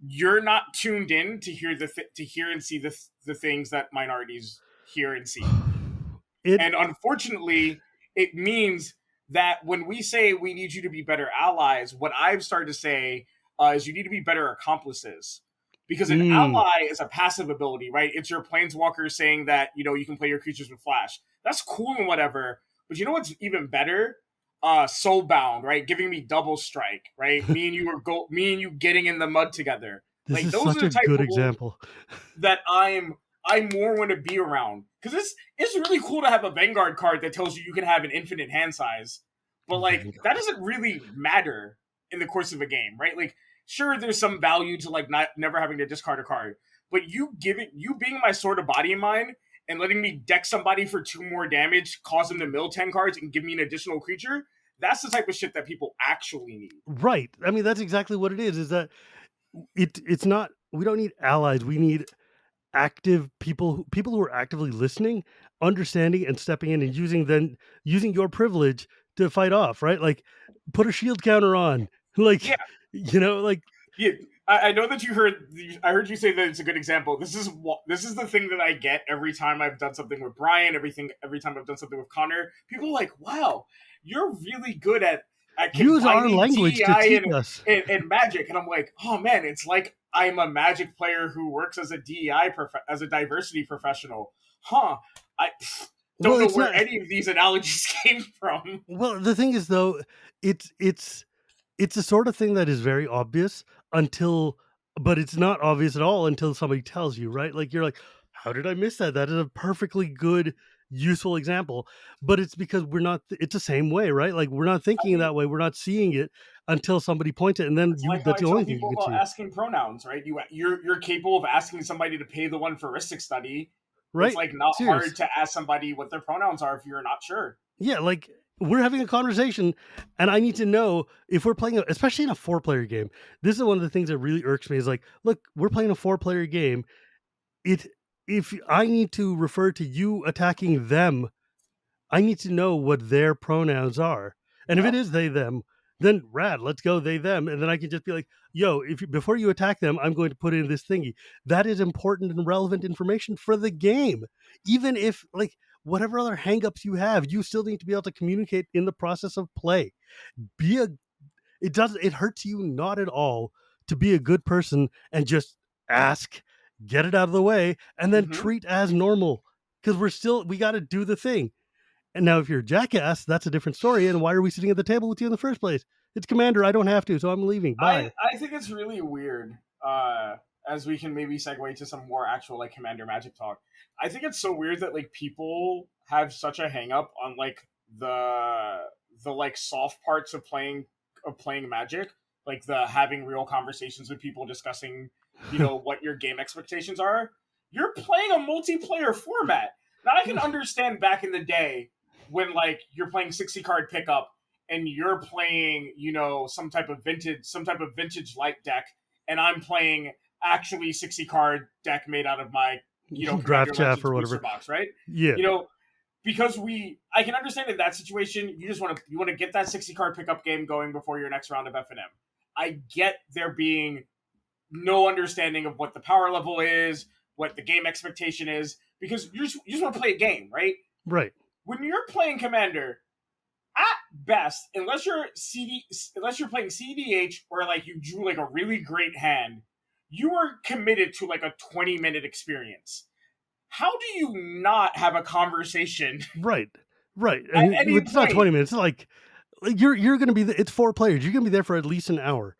you're not tuned in to hear to hear and see the things that minorities hear and see. It And unfortunately, it means that when we say we need you to be better allies, what I've started to say is you need to be better accomplices. Because an mm, ally is a passive ability, right? It's your planeswalker saying that, you can play your creatures with flash. That's cool and whatever. But you know what's even better? Soulbound, right? Giving me double strike, right? Me and you getting in the mud together. this Like is those such are a the type of good people example. that I more want to be around because it's really cool to have a Vanguard card that tells you you can have an infinite hand size, but like that Vanguard. doesn't really matter in the course of a game, right? Like, sure, there's some value to like not never having to discard a card, but you being my sort of body and mind and letting me deck somebody for 2 more damage, cause them to mill 10 cards, and give me an additional creature. That's the type of shit that people actually need. Right. I mean, that's exactly what it is. Is that it's not. We don't need allies. We need active people who are actively listening, understanding, and stepping in and using your privilege to fight off. Right. Like, put a shield counter on. Yeah, Like, like yeah, I know that you heard. I heard you say that it's a good example. This is the thing that I get every time I've done something with Brian. Every time I've done something with Connor, people are like, "Wow, you're really good at use our combining language to DEI teach us. and Magic." And I'm like, "Oh man, it's like I'm a Magic player who works as a as a diversity professional." Huh? I Well, don't know it's where not. any of these analogies came from. Well, the thing is, though, it's it's a sort of thing that is very obvious until but it's not obvious at all until somebody tells you, right? Like, you're like, "How did I miss that? That is a perfectly good, useful example." But it's because we're not it's the same way, right? Like, we're not I thinking mean, that way, we're not seeing it until somebody points it, and then it's you like how that's I the tell only thing you people can about see, asking pronouns, right? You're capable of asking somebody to pay the one for Ristic study. It's right? like not Serious. hard to ask somebody what their pronouns are if you're not sure. Yeah, like, we're having a conversation, and I need to know if we're playing especially in a four-player game. This is one of the things that really irks me is like, "Look, we're playing a four-player game. It if I need to refer to you attacking them, I need to know what their pronouns are. And if it Yep. is they them, then rad, let's go they them. And then I can just be like, yo, if you, before you attack them, I'm going to put in this thingy. That is important and relevant information for the game. Even if like whatever other hangups you have, you still need to be able to communicate in the process of play. Be a it hurts you not at all to be a good person and just ask, get it out of the way, and then Mm-hmm. treat as normal. Because we got to do the thing. And now, if you're a jackass, that's a different story. And why are we sitting at the table with you in the first place? It's Commander. I don't have to, so I'm leaving. Bye. I think it's really weird. As we can maybe segue to some more actual like Commander Magic talk. I think it's so weird that like people have such a hang up on like the like soft parts of playing Magic, like the having real conversations with people discussing, what your game expectations are. You're playing a multiplayer format. Now I can understand back in the day when like you're playing 60 card pickup and you're playing, some type of vintage light deck, and I'm playing actually 60 card deck made out of my, Draft Commander chaff Legends or booster whatever. box, right? Yeah. You know, because I can understand in that situation, you want to get that 60 card pickup game going before your next round of FNM. I get there being no understanding of what the power level is, what the game expectation is, because you just want to play a game, right? Right. When you're playing Commander, at best, unless you're playing CDH or like you drew like a really great hand, you are committed to like a 20-minute experience. How do you not have a conversation Right. Right. at And any it's not point? 20 minutes. It's like you're going to be, it's four players. You're going to be there for at least an hour.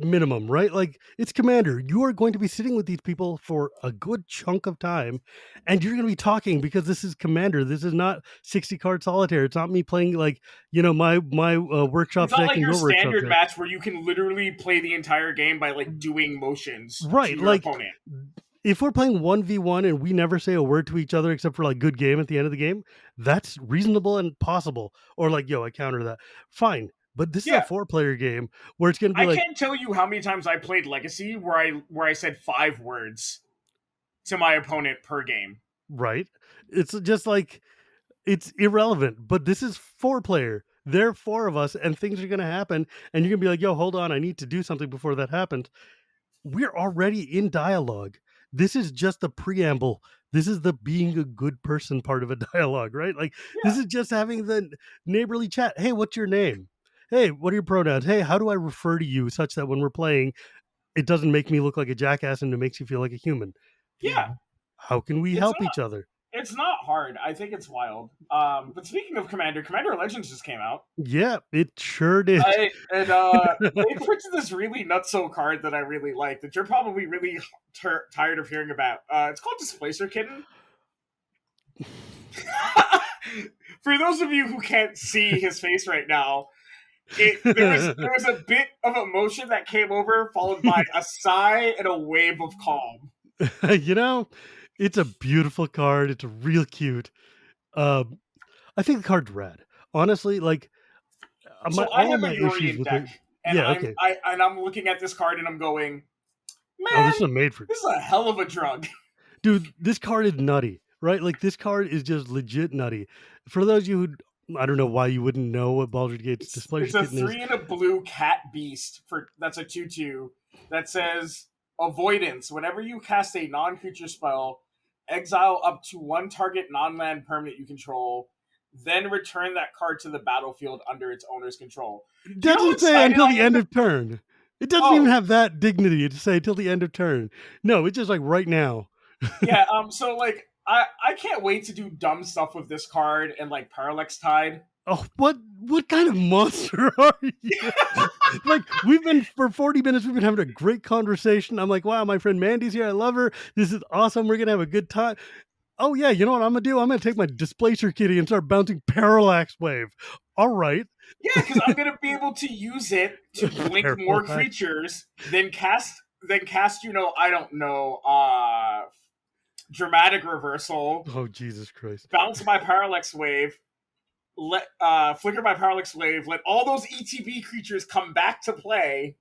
Minimum, right? Like, it's Commander. You are going to be sitting with these people for a good chunk of time, and you're going to be talking because this is Commander. This is not 60 card solitaire. It's not me playing like my It's workshops not deck like and your your workshops standard deck. match where you can literally play the entire game by like doing motions to Right? your Like, opponent. if we're playing 1v1 and we never say a word to each other except for like good game at the end of the game, that's reasonable and possible. Or like, yo, I counter that. Fine. But this is a Yeah, 4-player game where it's going to be I like, can't tell you how many times I played Legacy where I said 5 words to my opponent per game. right? It's just like, it's irrelevant. But this is 4-player. There are 4 of us, and things are going to happen. And you're going to be like, yo, hold on, I need to do something before that happens. We're already in dialogue. This is just the preamble. This is the being a good person part of a dialogue, right? Like, this Yeah, is just having the neighborly chat. Hey, what's your name? Hey, what are your pronouns? Hey, how do I refer to you such that when we're playing, it doesn't make me look like a jackass and it makes you feel like a human? yeah. How can we It's help not each other? it's not hard. I think it's wild. But speaking of Commander Legends just came out. Yeah, it sure did. They printed this really nutso card that I really like that you're probably really tired of hearing about. It's called Displacer Kitten. For those of you who can't see his face right now, there was a bit of emotion that came over, followed by a sigh and a wave of calm. You know, it's a beautiful card. It's real cute. Um, I think the card's rad. Honestly, like, So I all have a my issues Urian with it. deck, and Yeah, okay. I'm looking at this card and I'm going, Oh, this man, is a made for, this is a hell of a drug. dude. This card is nutty, right? Like, this card is just legit nutty. For those of you who, I don't know why you wouldn't know what Baldur's Gate's Displacer It's a Kitten is. 3 and a blue cat beast for that's a 2/2 that says avoidance. Whenever you cast a non-creature spell, exile up to 1 target non-land permanent you control, then return that card to the battlefield under its owner's control. It Do you know how doesn't say excited until I the am end to? of turn. It doesn't even Oh, have that dignity to say till the end of turn. No, it's just like right now. yeah. So like I can't wait to do dumb stuff with this card and like Parallax Tide. Oh, what kind of monster are you? Like, we've been for 40 minutes, we've been having a great conversation. I'm like, wow, my friend Mandy's here. I love her. This is awesome. We're gonna have a good time. Oh yeah, you know what I'm gonna do? I'm gonna take my Displacer Kitty and start bouncing Parallax Wave. All right. Yeah, because I'm gonna be able to use it to blink more Parallax. creatures than cast, I don't know, dramatic reversal, Oh Jesus Christ. bounce my parallax wave, let flicker my parallax wave, let all those ETB creatures come back to play,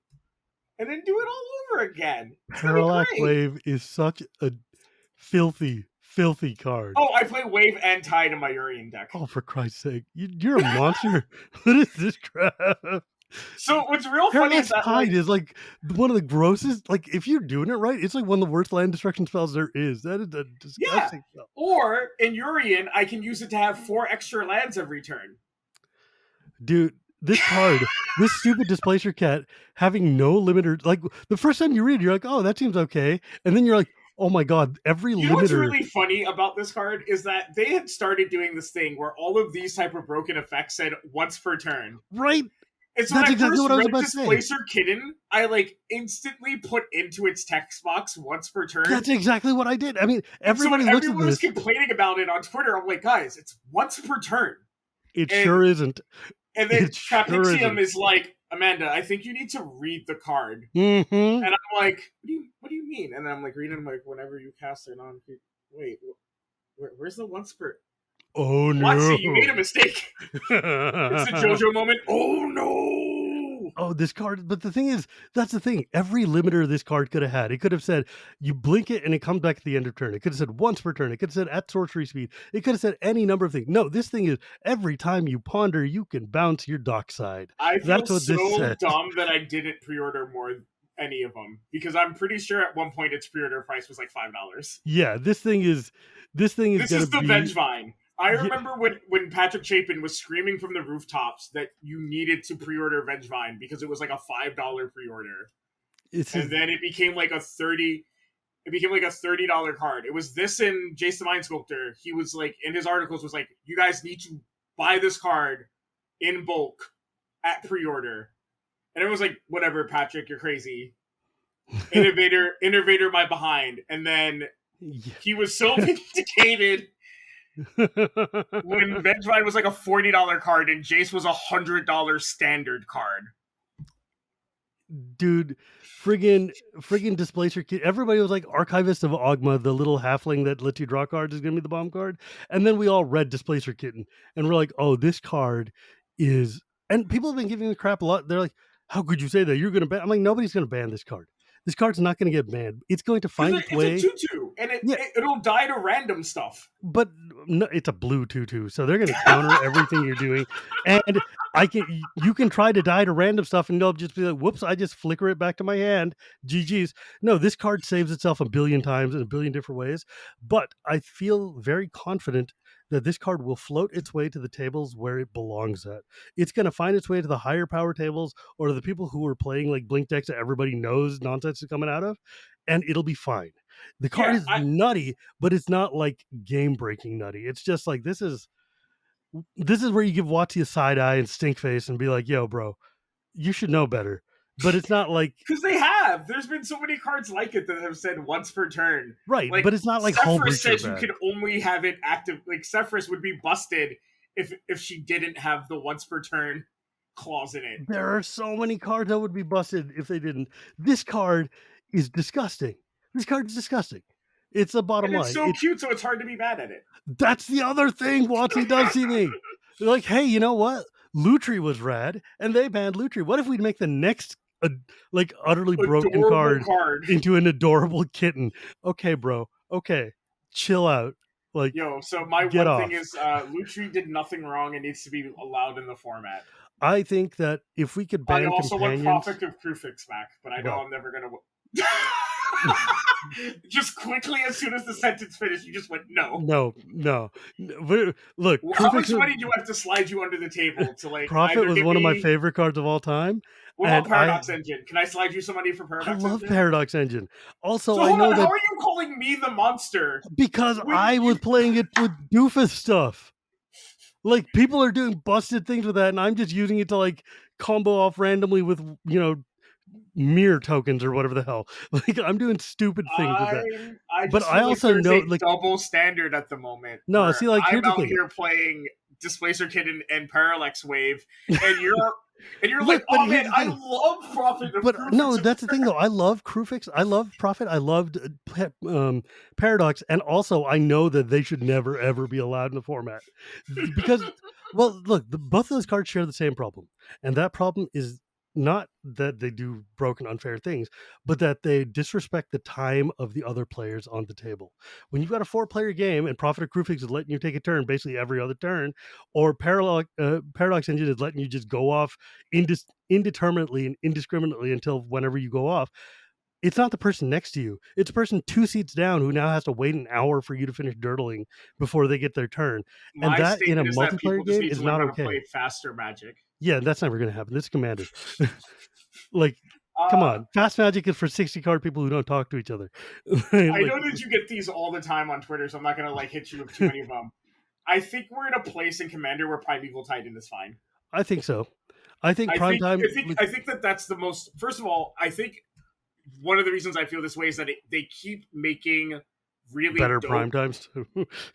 and then do it all over again. It's gonna be Parallax great. Wave is such a filthy, filthy card. Oh, I play wave and tide in my Urian deck. Oh, for Christ's sake. You're a monster. What is this crap? So what's real funny is Parallax that Tide is like one of the grossest. Like, if you're doing it right, it's like one of the worst land destruction spells there is. That is a yeah. disgusting spell. Or in Urian, I can use it to have 4 extra lands every turn. Dude, this card, this stupid Displacer Cat having no limiter. Like, the first time you read it, you're like, oh, that seems okay. And then you're like, oh my God, every You know what's limiter. really funny about this card is that they had started doing this thing where all of these type of broken effects said once per turn. Right? And so That's when I exactly first what I was read about to say. Displacer Kitten, I like instantly put into its text box once per turn. That's exactly what I did. I mean, everybody so when looks at everyone was this. complaining about it on Twitter, I'm like, guys, it's once per turn. It And sure isn't. and then It sure Trapezium isn't. is like, Amanda, I think you need to read the card. Mm-hmm. And I'm like, what do you mean? And then I'm like reading, like, whenever you cast a non wait, where's the once per? Oh no. Watsy, you made a mistake. It's a JoJo moment. Oh no! Oh, this card. But the thing is, that's the thing. Every limiter this card could have had. It could have said, you blink it and it comes back at the end of turn. It could have said once per turn. It could have said at sorcery speed. It could have said any number of things. No, this thing is every time you ponder, you can bounce your dockside. I feel That's what this so says. dumb that I didn't pre-order more any of them because I'm pretty sure at one point its pre-order price was like $5. Yeah, this thing is This gonna is the be Vengevine. I Yeah. remember when Patrick Chapin was screaming from the rooftops that you needed to pre-order Vengevine because it was like a $5 pre-order. it's And then it became like a $30 card. It was this and Jace the Mind Sculptor. He was like in his articles was like, you guys need to buy this card in bulk at pre-order. And it was like, whatever, Patrick, you're crazy. Innovator my behind. And then yeah. he was so vindicated when Vengevine was like a $40 card and Jace was a $100 standard card. Dude, friggin' Displacer Kid. Everybody was like, Archivist of Ogma, the little halfling that lets you draw cards, is gonna be the bomb card. And then we all read Displacer Kitten, and we're like, oh, this card is And people have been giving me crap a lot. They're like, "How could you say that? You're going to ban?" I'm like, "Nobody's going to ban this card. This card's not going to get banned. It's going to Because find its it's a way." tutu, and Yeah, it'll die to random stuff. but no, it's a blue tutu, so they're going to counter everything you're doing. And you can try to die to random stuff, and they'll just be like, "Whoops, I just flicker it back to my hand." GG's. No, this card saves itself a billion times in a billion different ways. But I feel very confident that this card will float its way to the tables where it belongs at. It's going to find its way to the higher power tables or to the people who are playing like blink decks that everybody knows nonsense is coming out of, and it'll be fine. The card Yeah, is nutty, but it's not like game breaking nutty. It's just like this is where you give Watsy a side eye and stink face and be like, "Yo, bro, you should know better." But it's not like because they have. There's been so many cards like it that have said once per turn. right, Like but it's not like Hull Sephiroth Breacher says, you bad. can only have it active. Like Sephiroth would be busted if she didn't have the once per turn clause in it. There are so many cards that would be busted if they didn't. This card is disgusting. This card is disgusting. It's the bottom And it's line. so cute, so it's hard to be mad at it. That's the other thing Watsy does to me. They're like, "Hey, you know what? Lutri was rad, and they banned Lutri. What if we make the next like utterly broken Adorable card into an adorable kitten?" Okay, bro. Okay, chill out. Like, Yo, so my get one off. thing is Lutri did nothing wrong and needs to be allowed in the format. I think that if we could I ban also want companions, Prophet of Krufix back, but I know well, I'm never gonna. Just quickly, as soon as the sentence finished, you just went no. no. Look, How much money do I have to slide you under the table to like? Prophet Either was give one of my me. favorite cards of all time. What about And Paradox Engine? Can I slide you some money for I Paradox love Engine? Paradox Engine. Also, So I hold know on, that how are you calling me the monster? because When I was you playing it with doofus stuff. Like people are doing busted things with that, and I'm just using it to like combo off randomly with mirror tokens or whatever the hell. Like I'm doing stupid things with that. I But just I feel like also there's know a like double standard at the moment no, where see, like here's I'm the out thing. here playing Displacer Kid and Parallax Wave, and you're Look, like, but oh here's man, the I thing. love Prophet of But no, Krufix. that's the thing though. I love Crewfix. I love Prophet. I loved Paradox, and also I know that they should never ever be allowed in the format because, well, look, both of those cards share the same problem, and that problem is not that they do broken, unfair things, but that they disrespect the time of the other players on the table. When you've got a 4-player game and Prophet of Crewfix is letting you take a turn basically every other turn, or Paradox Engine is letting you just go off indeterminately and indiscriminately until whenever you go off. It's not the person next to you. It's the person 2 seats down who now has to wait an hour for you to finish dirtling before they get their turn. And My that in a statement is that multiplayer people just game need to is learn not how to okay. play faster Magic. Yeah, that's never going to happen. This is Commander. Like, come Uh, on. Fast Magic is for 60 card people who don't talk to each other. I Like, know that you get these all the time on Twitter, so I'm not gonna like hit you with too many of them. I think we're in a place in Commander where Primeval Titan is fine. I think so. I think I prime think time. I think that that's the most. First of all, I think one of the reasons I feel this way is that they keep making really Better dope prime times.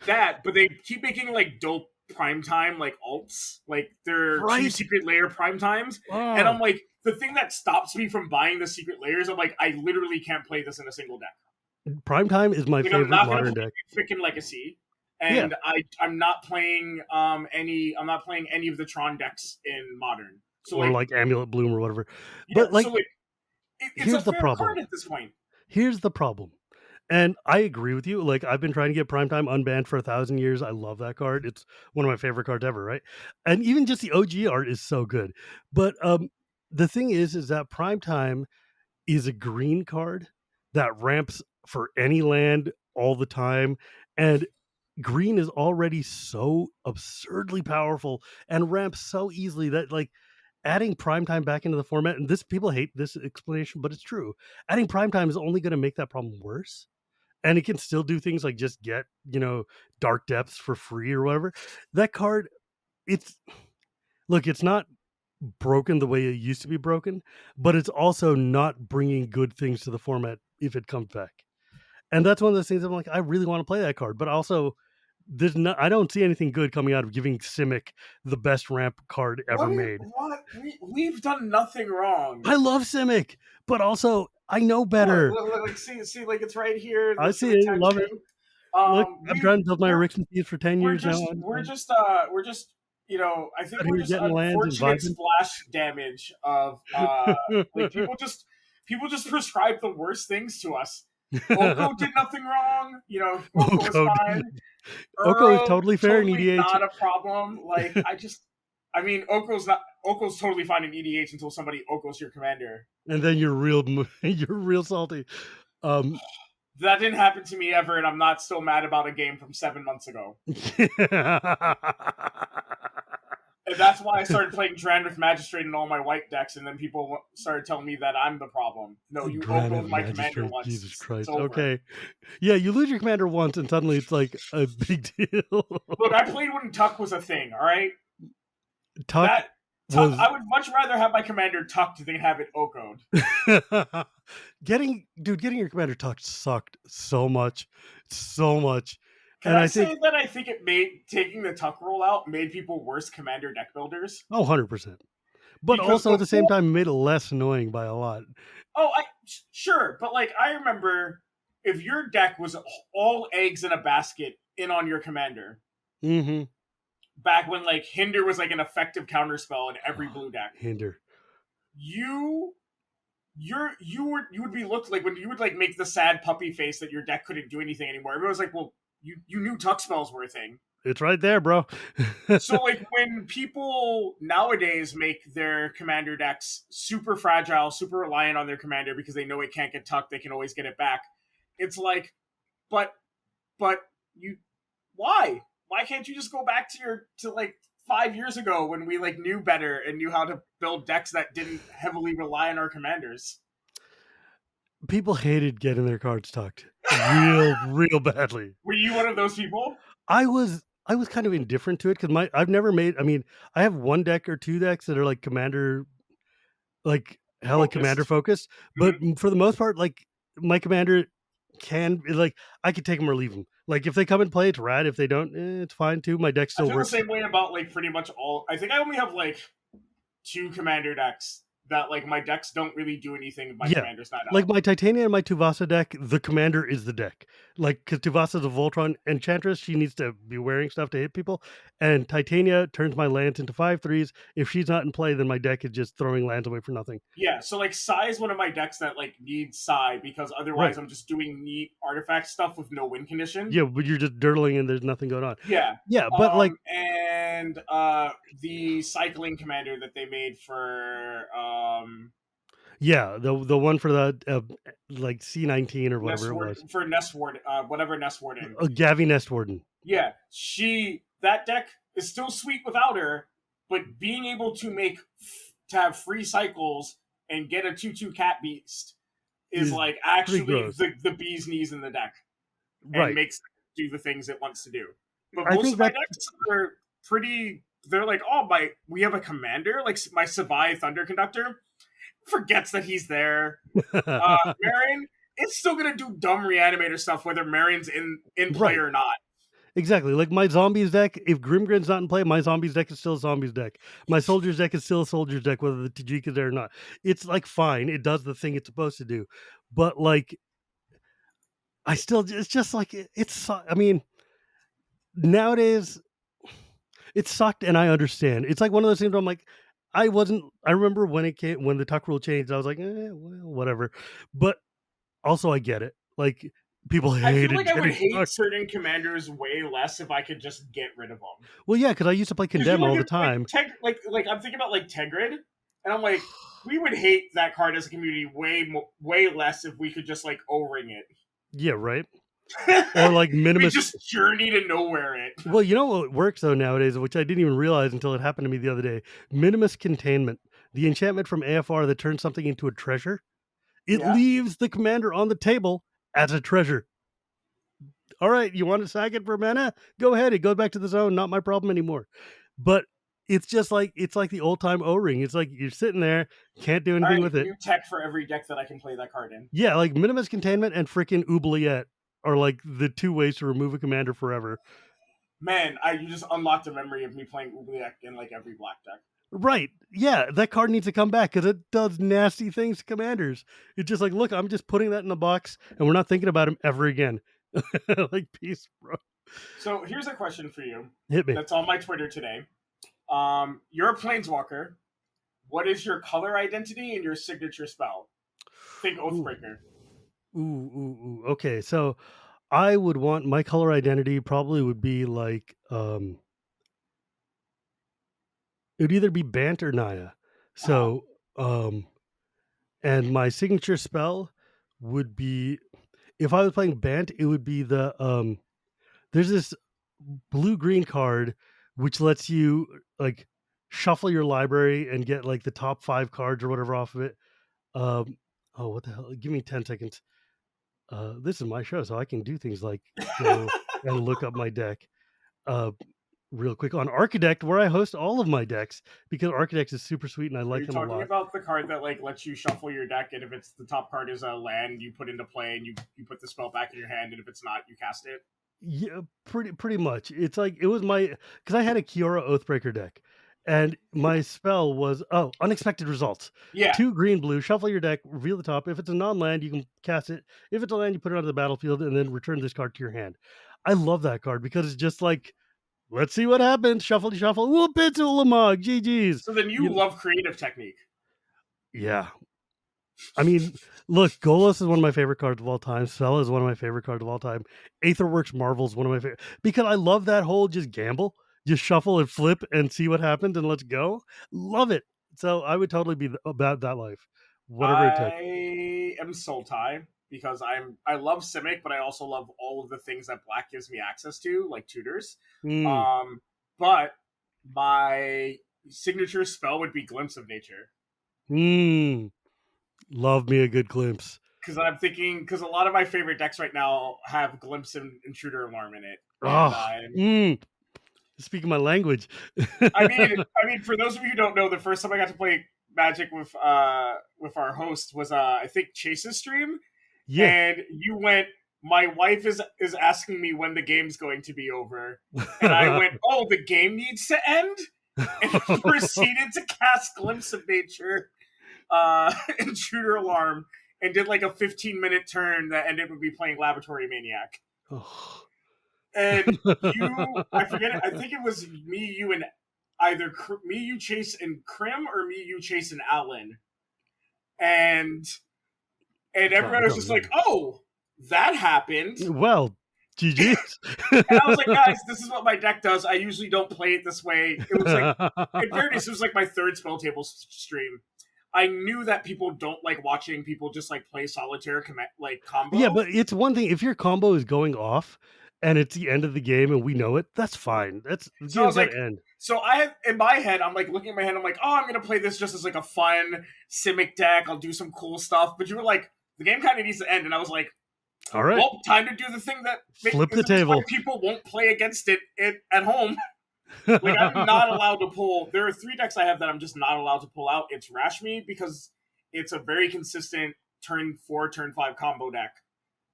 but they keep making like dope primetime like alts, like they're two Right. secret layer primetimes, and I'm like, the thing that stops me from buying the secret layers, I'm like, I literally can't play this in a single deck. Prime time is my Like, favorite I'm not gonna modern play deck. freaking Legacy, Yeah. and I'm not playing I'm not playing any of the Tron decks in Modern. So Or like, like Amulet Bloom or whatever. yeah, But so like, like it's a here's the fair problem. card at this point. Here's the problem. And I agree with you. Like I've been trying to get Primetime unbanned for 1,000 years. I love that card. It's one of my favorite cards ever, right? And even just the OG art is so good. But the thing is that Primetime is a green card that ramps for any land all the time. And green is already so absurdly powerful and ramps so easily that like adding primetime back into the format, and this people hate this explanation, but it's true. Adding primetime is only going to make that problem worse. And it can still do things like just get, dark depths for free or whatever. That card, it's look, it's not broken the way it used to be broken, but it's also not bringing good things to the format if it comes back. And that's one of those things I'm like, I really want to play that card, but also I don't see anything good coming out of giving Simic the best ramp card ever made. We've done nothing wrong. I love Simic, but also I know better. Like, see, like it's right here. I see it, love it. Look, I'm trying to build my Rickson Thieves for 10 years now. We're just I think Out we're here just getting lands and unfortunate vibing. splash damage of like people just prescribe the worst things to us. Oko did nothing wrong. Oko was Oko, fine. Oko is Uro, totally fair in totally EDH, not a problem. Like I mean, Oko's totally fine in EDH until somebody Oko's your commander. and then you're real salty. Um, That didn't happen to me ever, and I'm not still mad about a game from 7 months ago. And that's why I started playing Drandrith Magistrate in all my white decks, and then people started telling me that I'm the problem. No, you Granite Oko'd my commander Magistrate, once. Jesus It's Christ. over. Okay. Yeah, you lose your commander once and suddenly it's like a big deal. Look, I played when Tuck was a thing, alright? Tuck That Tuck, was I would much rather have my commander tucked than have it Oko'd. getting your commander tucked sucked so much. So much. Can And I I think say that I think it made taking the Tuck roll out made people worse commander deck builders? 100%. But Because also at the same before, time made it less annoying by a lot. sure, but like I remember if your deck was all eggs in a basket in on your commander, Mhm. back when like Hinder was like an effective counterspell in every blue deck, Hinder. you you would be looked like when you would like make the sad puppy face that your deck couldn't do anything anymore. Everyone was like, well, you knew Tuck spells were a thing. It's right there, bro. So like when people nowadays make their commander decks super fragile, super reliant on their commander because they know it can't get tucked, they can always get it back. It's like, but but you why? Why can't you just go back to like 5 years ago when we like knew better and knew how to build decks that didn't heavily rely on our commanders? People hated getting their cards tucked real badly. Were you one of those people? I was kind of indifferent to it because I've never made. I mean, I have one deck or two decks that are like commander, like hella commander Focused. focused. But Mhm. for the most part, like my commander can like I could take them or leave them. Like if they come and play, it's rad. If they don't, it's fine too. My deck I still feel the works. same way about like pretty much all. I think I only have like two commander decks that like my decks don't really do anything if my Yeah. commander's not Like out. my Titania and my Tuvasa deck, the commander is the deck. Like, because Tuvasa's a Voltron enchantress, she needs to be wearing stuff to hit people. And Titania turns my lands into 5/3s. If she's not in play, then my deck is just throwing lands away for nothing. Yeah, so like Sai is one of my decks that like needs Sai because otherwise Right. I'm just doing neat artifact stuff with no win condition. Yeah, but you're just dirtling and there's nothing going on. Yeah. Yeah, but like, And the cycling commander that they made for yeah, the one for the like C19 or whatever it was. Nest Ward, whatever Nest Warden. Gavi Nest Warden. Yeah, that deck is still sweet without her, but being able to have free cycles and get a 2/2 cat beast is Is like pretty actually gross. the bee's knees in the deck and Right. makes it do the things it wants to do. But I most think of my that decks are pretty. They're like, oh we have a commander like my Savai Thunder Conductor forgets that he's there. Marion, it's still gonna do dumb reanimator stuff whether Marion's in play right. or not. Exactly. Like my zombies deck, if Grimgrin's not in play, my zombies deck is still a zombies deck. My soldiers deck is still a soldiers deck, whether the Tajik is there or not. It's like fine. It does the thing it's supposed to do. But like I still it's just like I mean, nowadays it sucked and I understand. It's like one of those things where I'm like, I remember when the tuck rule changed, I was like, well, whatever. But also I get it. Like people I feel hated like I would getting hate tucked. certain commanders way less if I could just get rid of them. Well, yeah, because I used to play Because you Condemn look all the at time. like I'm thinking about like Tegrid, and I'm like, we would hate that card as a community way less if we could just like O-ring it. Yeah, right. Or like We minimus. just journey to nowhere it. Well, you know what works though nowadays, which I didn't even realize until it happened to me the other day. Minimus containment, the enchantment from AFR that turns something into a treasure. It Yeah. leaves the commander on the table as a treasure. All right, you want to sack it for mana? Go ahead. It goes back to the zone. Not my problem anymore. But it's just like the old time O-ring. It's like you're sitting there, can't do All anything right, with it. new tech for every deck that I can play that card in. Yeah, like minimus containment and freaking oubliette are like the two ways to remove a commander forever. Man, you just unlocked a memory of me playing Oubliette in like every black deck. Right. Yeah, that card needs to come back because it does nasty things to commanders. It's just like, look, I'm just putting that in the box and we're not thinking about him ever again. Like, peace, bro. So here's a question for you. Hit me. That's on my Twitter today. You're a planeswalker. What is your color identity and your signature spell? Think Ooh, Oathbreaker. ooh. Okay, so I would want my color identity probably would be like it would either be Bant or Naya. Uh-huh. So and my signature spell would be if I was playing Bant, it would be there's this blue green card which lets you like shuffle your library and get like the top 5 cards or whatever off of it. Um oh what the hell? Give me 10 seconds. This is my show so I can do things like go and look up my deck. Uh real quick on Architect where I host all of my decks because Architect is super sweet and I Are like you them a talking lot. about the card that like lets you shuffle your deck, and if it's the top card is a land, you put into play, and you put the spell back in your hand, and if it's not, you cast it? Yeah, pretty much. It's like it was my because I had a Kiora Oathbreaker deck, and my spell was unexpected results. Yeah. 2 green blue, shuffle your deck, reveal the top. If it's a non-land, you can cast it. If it's a land, you put it onto the battlefield and then return this card to your hand. I love that card because it's just like, let's see what happens. Shuffle, shuffle. Whoop it's a Lamog. GG's. So then you You love creative technique. yeah. I mean, look, Golos is one of my favorite cards of all time. Sela is one of my favorite cards of all time. Aetherworks Marvel is one of my favorite because I love that whole just gamble, just shuffle and flip and see what happens and let's go. Love it. So I would totally be about that life, whatever it took. I am soul tie because I love Simic, but I also love all of the things that Black gives me access to, like tutors. Mm, Um, but my signature spell would be Glimpse of Nature. mm, love me a good glimpse. Because I'm thinking, because a lot of my favorite decks right now have Glimpse and Intruder Alarm in it, and Oh, speaking my language. I mean, for those of you who don't know, the first time I got to play Magic with our host was I think Chase's stream, Yeah. and you went. My wife is asking me when the game's going to be over, and I went, "Oh, the game needs to end," and proceeded to cast Glimpse of Nature, Intruder Alarm, and did like a 15-minute turn that ended with me playing Laboratory Maniac. Oh. And I forget it. I think it was me, you, and either me, you, Chase, and Krim, or me, you, Chase, and Alan. And I everyone was don't just like, remember. "Oh, that happened." Well, GG's. And I was like, "Guys, this is what my deck does. I usually don't play it this way." It was like, in fairness, it was like my third spell table stream. I knew that people don't like watching people just like play solitaire like Yeah, combo. but it's one thing if your combo is going off and it's the end of the game and we know it, that's fine. That's the So I game's was got to like, end. so I have in my head, I'm like looking at my head, I'm like, oh, I'm gonna play this just as like a fun Simic deck. I'll do some cool stuff. But you were like, the game kind of needs to end, and I was like, All right, well, time to do the thing that flip is the the reason why table. people won't play against it at home. Like I'm not allowed to pull. There are 3 decks I have that I'm just not allowed to pull out. It's Rashmi because it's a very consistent turn 4, turn 5 combo deck.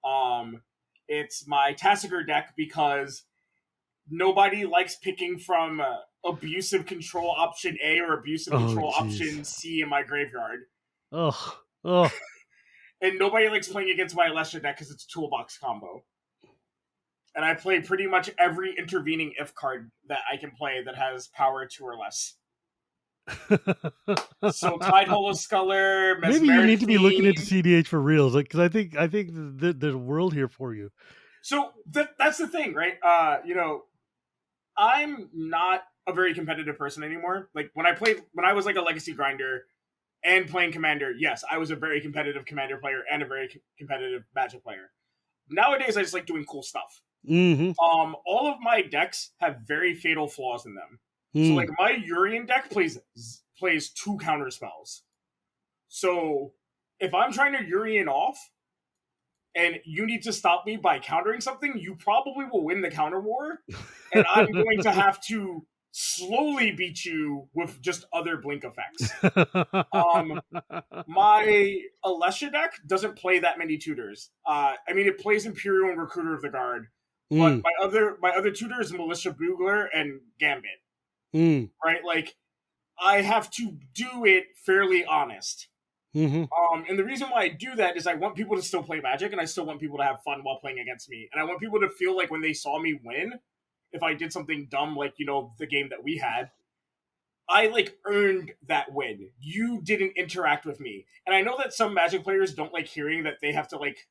Um, it's my Tassiger deck because nobody likes picking from abusive control option A or abusive Oh, control jeez. option C in my graveyard. Oh, oh. And nobody likes playing against my Alessia deck because it's toolbox combo. And I play pretty much every intervening if card that I can play that has power 2 or less. So Tide Holosculler, Maybe you Mesmeric need to be looking into Fiend. CDH for reals, because I think there's a world here for you. So that's the thing, right? I'm not a very competitive person anymore. Like when I was like a legacy grinder and playing Commander, yes, I was a very competitive Commander player and a very competitive Magic player. Nowadays, I just like doing cool stuff. Mm-hmm. All of my decks have very fatal flaws in them. So like Mm. my Urian deck plays 2 counter spells. So if I'm trying to Urian off and you need to stop me by countering something, you probably will win the counter war, and I'm going to have to slowly beat you with just other blink effects. My Alessia deck doesn't play that many tutors. I mean, it plays Imperial and Recruiter of the Guard, but mm. my other tutor is Militia Bugler and Gambit. Mm. Right, like I have to do it fairly honest. Mm-hmm. And the reason why I do that is I want people to still play Magic, and I still want people to have fun while playing against me, and I want people to feel like when they saw me win, if I did something dumb like the game that we had, I like earned that win. You didn't interact with me. And I know that some Magic players don't like hearing that they have to like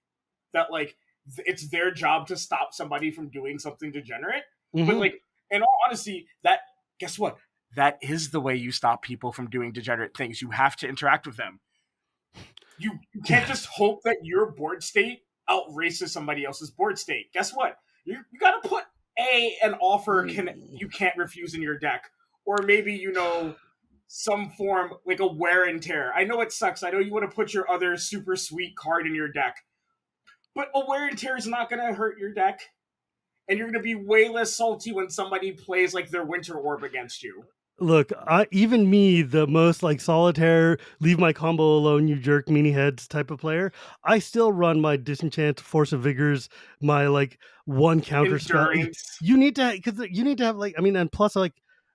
that like it's their job to stop somebody from doing something degenerate. But Mm-hmm. like in all honesty, that guess what? That is the way you stop people from doing degenerate things. You have to interact with them. You can't just hope that your board state outraces somebody else's board state. Guess what? You got to put an offer you can't refuse in your deck, or maybe some form like a wear and tear. I know it sucks. I know you want to put your other super sweet card in your deck, but a wear and tear is not going to hurt your deck, and you're going to be way less salty when somebody plays like their Winter Orb against you. Look, even me, the most like solitaire, leave my combo alone, you jerk, meanie heads type of player, I still run my disenchant, force of vigors, my like one counter spell. Endurance. You need to because you need to have like and plus like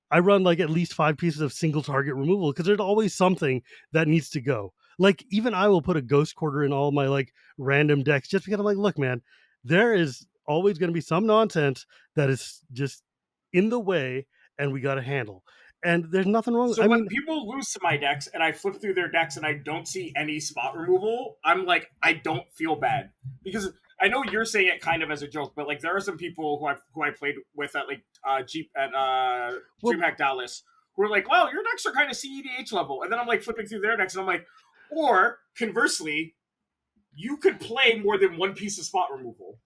I run like at least 5 pieces of single target removal because there's always something that needs to go. Like even I will put a ghost quarter in all my like random decks just because I'm like, look, man, there is always going to be some nonsense that is just in the way, and we got to handle. And there's nothing wrong. So when people lose to my decks and I flip through their decks and I don't see any spot removal, I'm like, I don't feel bad because I know you're saying it kind of as a joke, but like there are some people who I played with at like DreamHack Dallas who are like, wow, your decks are kind of CEDH level, and then I'm like flipping through their decks and I'm like, or conversely, you could play more than one piece of spot removal.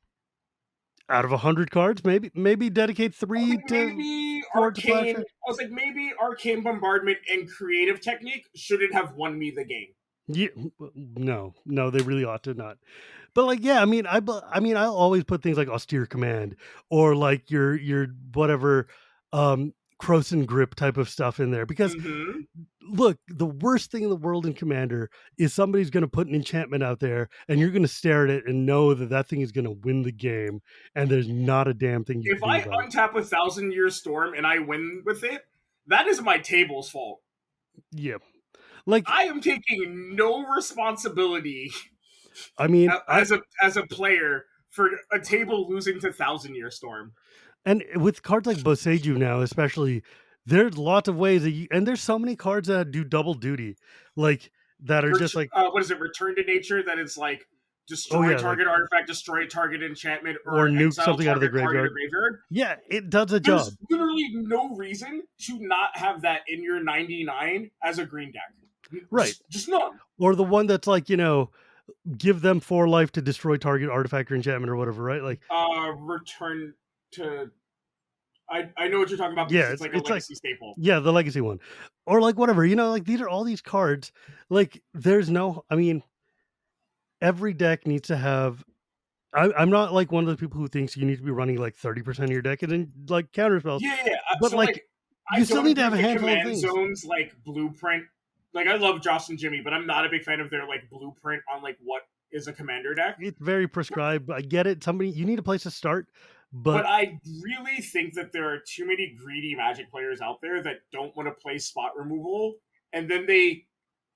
Out of 100 cards, maybe dedicate 3 to maybe 4 to Arcane. Flash. I was like, maybe Arcane Bombardment and Creative Technique shouldn't have won me the game. Yeah, no, they really ought to not. But like, yeah, I'll always put things like Austere Command or like your whatever Croson Grip type of stuff in there because look, the worst thing in the world in Commander is somebody's going to put an enchantment out there and you're going to stare at it and know that thing is going to win the game, and there's not a damn thing you can do about it. If I untap a 1,000-Year Storm and I win with it, that is my table's fault. Yeah. Like I am taking no responsibility. I mean, as a player for a table losing to 1,000-Year Storm. And with cards like Boseiju now, especially, there's lots of ways that and there's so many cards that do double duty, like that are just like what is it? Return to Nature. That is like destroy target artifact, destroy target enchantment, or nuke something out of the graveyard. Yeah, it does a job. There's literally no reason to not have that in your 99 as a green deck. Right. Just none. Or the one that's like, give them 4 life to destroy target artifact or enchantment or whatever, right? Like return to I know what you're talking about. Yeah, it's like a legacy staple. Yeah, the legacy one. Or like whatever, like these are all these cards. Like there's no, every deck needs to have I'm not like one of the people who thinks you need to be running like 30% of your deck and then like counter spells. Yeah. But so, like you still need to have a handful of things. Zones like blueprint. Like I love Josh and Jimmy, but I'm not a big fan of their like blueprint on like what is a commander deck. It's very prescribed. I get it. You need a place to start. But I really think that there are too many greedy Magic players out there that don't want to play spot removal, and then they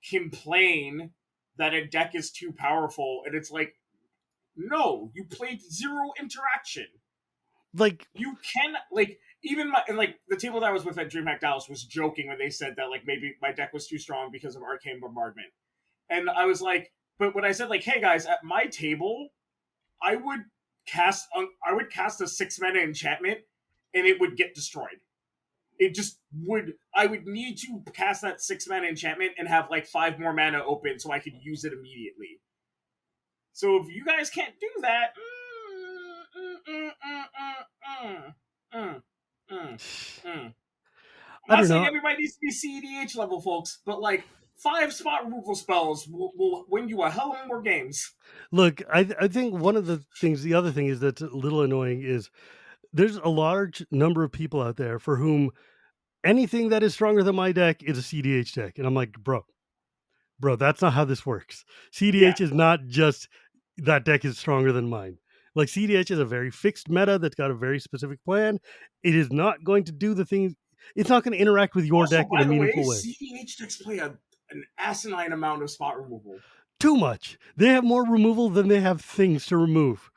complain that a deck is too powerful, and it's like, no, you played 0 interaction. Like you can even the table that I was with at DreamHack Dallas was joking when they said that like maybe my deck was too strong because of Arcane Bombardment, and I was like, but when I said like, hey guys, at my table, I would cast a 6 mana enchantment and it would get destroyed. It just would. I would need to cast that 6 mana enchantment and have like 5 more mana open so I could use it immediately. So if you guys can't do that, I'm not saying everybody needs to be CEDH level, folks, but like 5 spot removal spells will win you a hell of more games. Look, I think one of the other thing is that's a little annoying is there's a large number of people out there for whom anything that is stronger than my deck is a CDH deck. And I'm like, bro, that's not how this works. CDH is not just that deck is stronger than mine. Like CDH is a very fixed meta that's got a very specific plan. It is not going to do the things. It's not going to interact with your deck in a meaningful way. CDH decks play an asinine amount of spot removal. Too much. They have more removal than they have things to remove,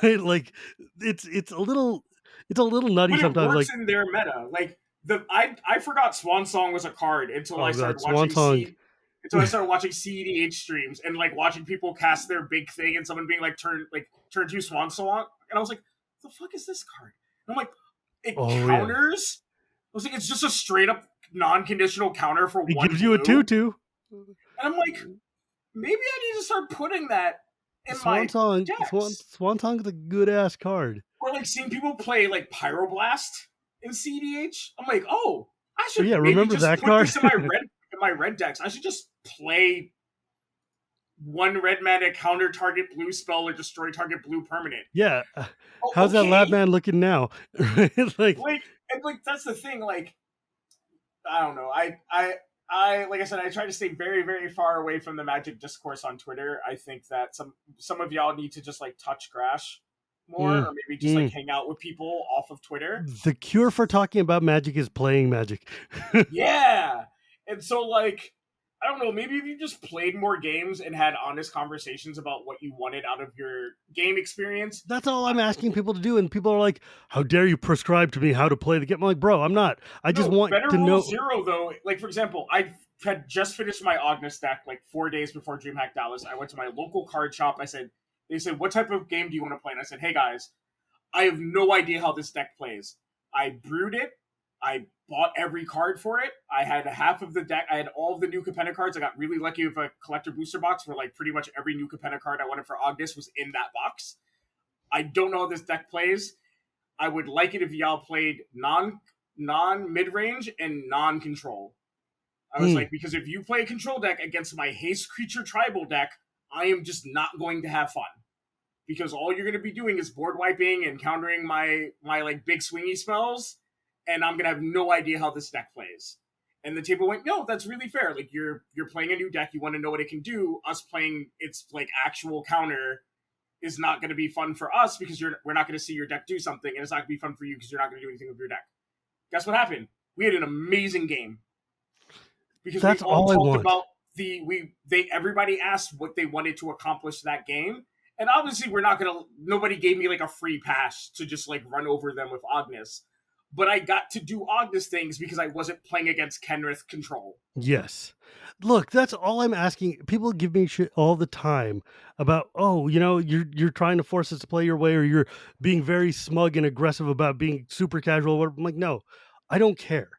right? Like it's a little nutty but sometimes. It works like in their meta. Like I forgot Swan Song was a card until I Oh god, started Swan watching Song. CEDH streams and like watching people cast their big thing and someone being like turn two Swan Song, and I was like, the fuck is this card? And I'm like, it Oh yeah, counters. I was like, it's just a straight up non-conditional counter for he one gives you a blue, 2/2. and I'm like, maybe I need to start putting that in Swan my Song. decks. Swan Song's a good ass card. Or like seeing people play like Pyroblast in CDH. I'm like, oh, I Oh, should yeah, maybe remember just that put card? this in my red decks. I should just play one red mana counter target blue spell or destroy target blue permanent. Yeah. Oh, How's that lab okay. man looking now? Like, Like that's the thing. Like, I don't know. I like I said, I try to stay very, very far away from the Magic discourse on Twitter. I think that some of y'all need to just like touch grass more, mm, or maybe just like hang out with people off of Twitter. the cure for talking about Magic is playing Magic. Yeah. And so like I don't know, maybe if you just played more games and had honest conversations about what you wanted out of your game experience. That's all I'm asking people to do, and people are like, "How dare you prescribe to me how to play the game?" I'm like, "Bro, I'm not. I just No, want Better to Rule know." Zero though, like for example, I had just finished my Ognis deck like 4 days before DreamHack Dallas. I went to my local card shop. They said, what type of game do you want to play? And I said, hey guys, I have no idea how this deck plays. I brewed it. I bought every card for it. I had half of the deck. I had all of the new Capenna cards. I got really lucky with a collector booster box where like pretty much every new Capenna card I wanted for Ognis was in that box. I don't know how this deck plays. I would like it if y'all played non mid range and non control. I was like, because if you play a control deck against my haste creature tribal deck, I am just not going to have fun. Because all you're going to be doing is board wiping and countering my like big swingy spells, and I'm going to have no idea how this deck plays. And the table went, no, that's really fair. Like you're playing a new deck, you want to know what it can do. Us playing its like actual counter is not going to be fun for us because we're not going to see your deck do something, and it's not going to be fun for you because you're not going to do anything with your deck. Guess what happened? We had an amazing game because That's we all all I talked want. about everybody asked what they wanted to accomplish that game, and obviously nobody gave me like a free pass to just like run over them with Ognis, but I got to do Ognis things because I wasn't playing against Kenrith control. Yes. Look, that's all I'm asking. People give me shit all the time about, oh, you're trying to force us to play your way, or you're being very smug and aggressive about being super casual. I'm like, no, I don't care.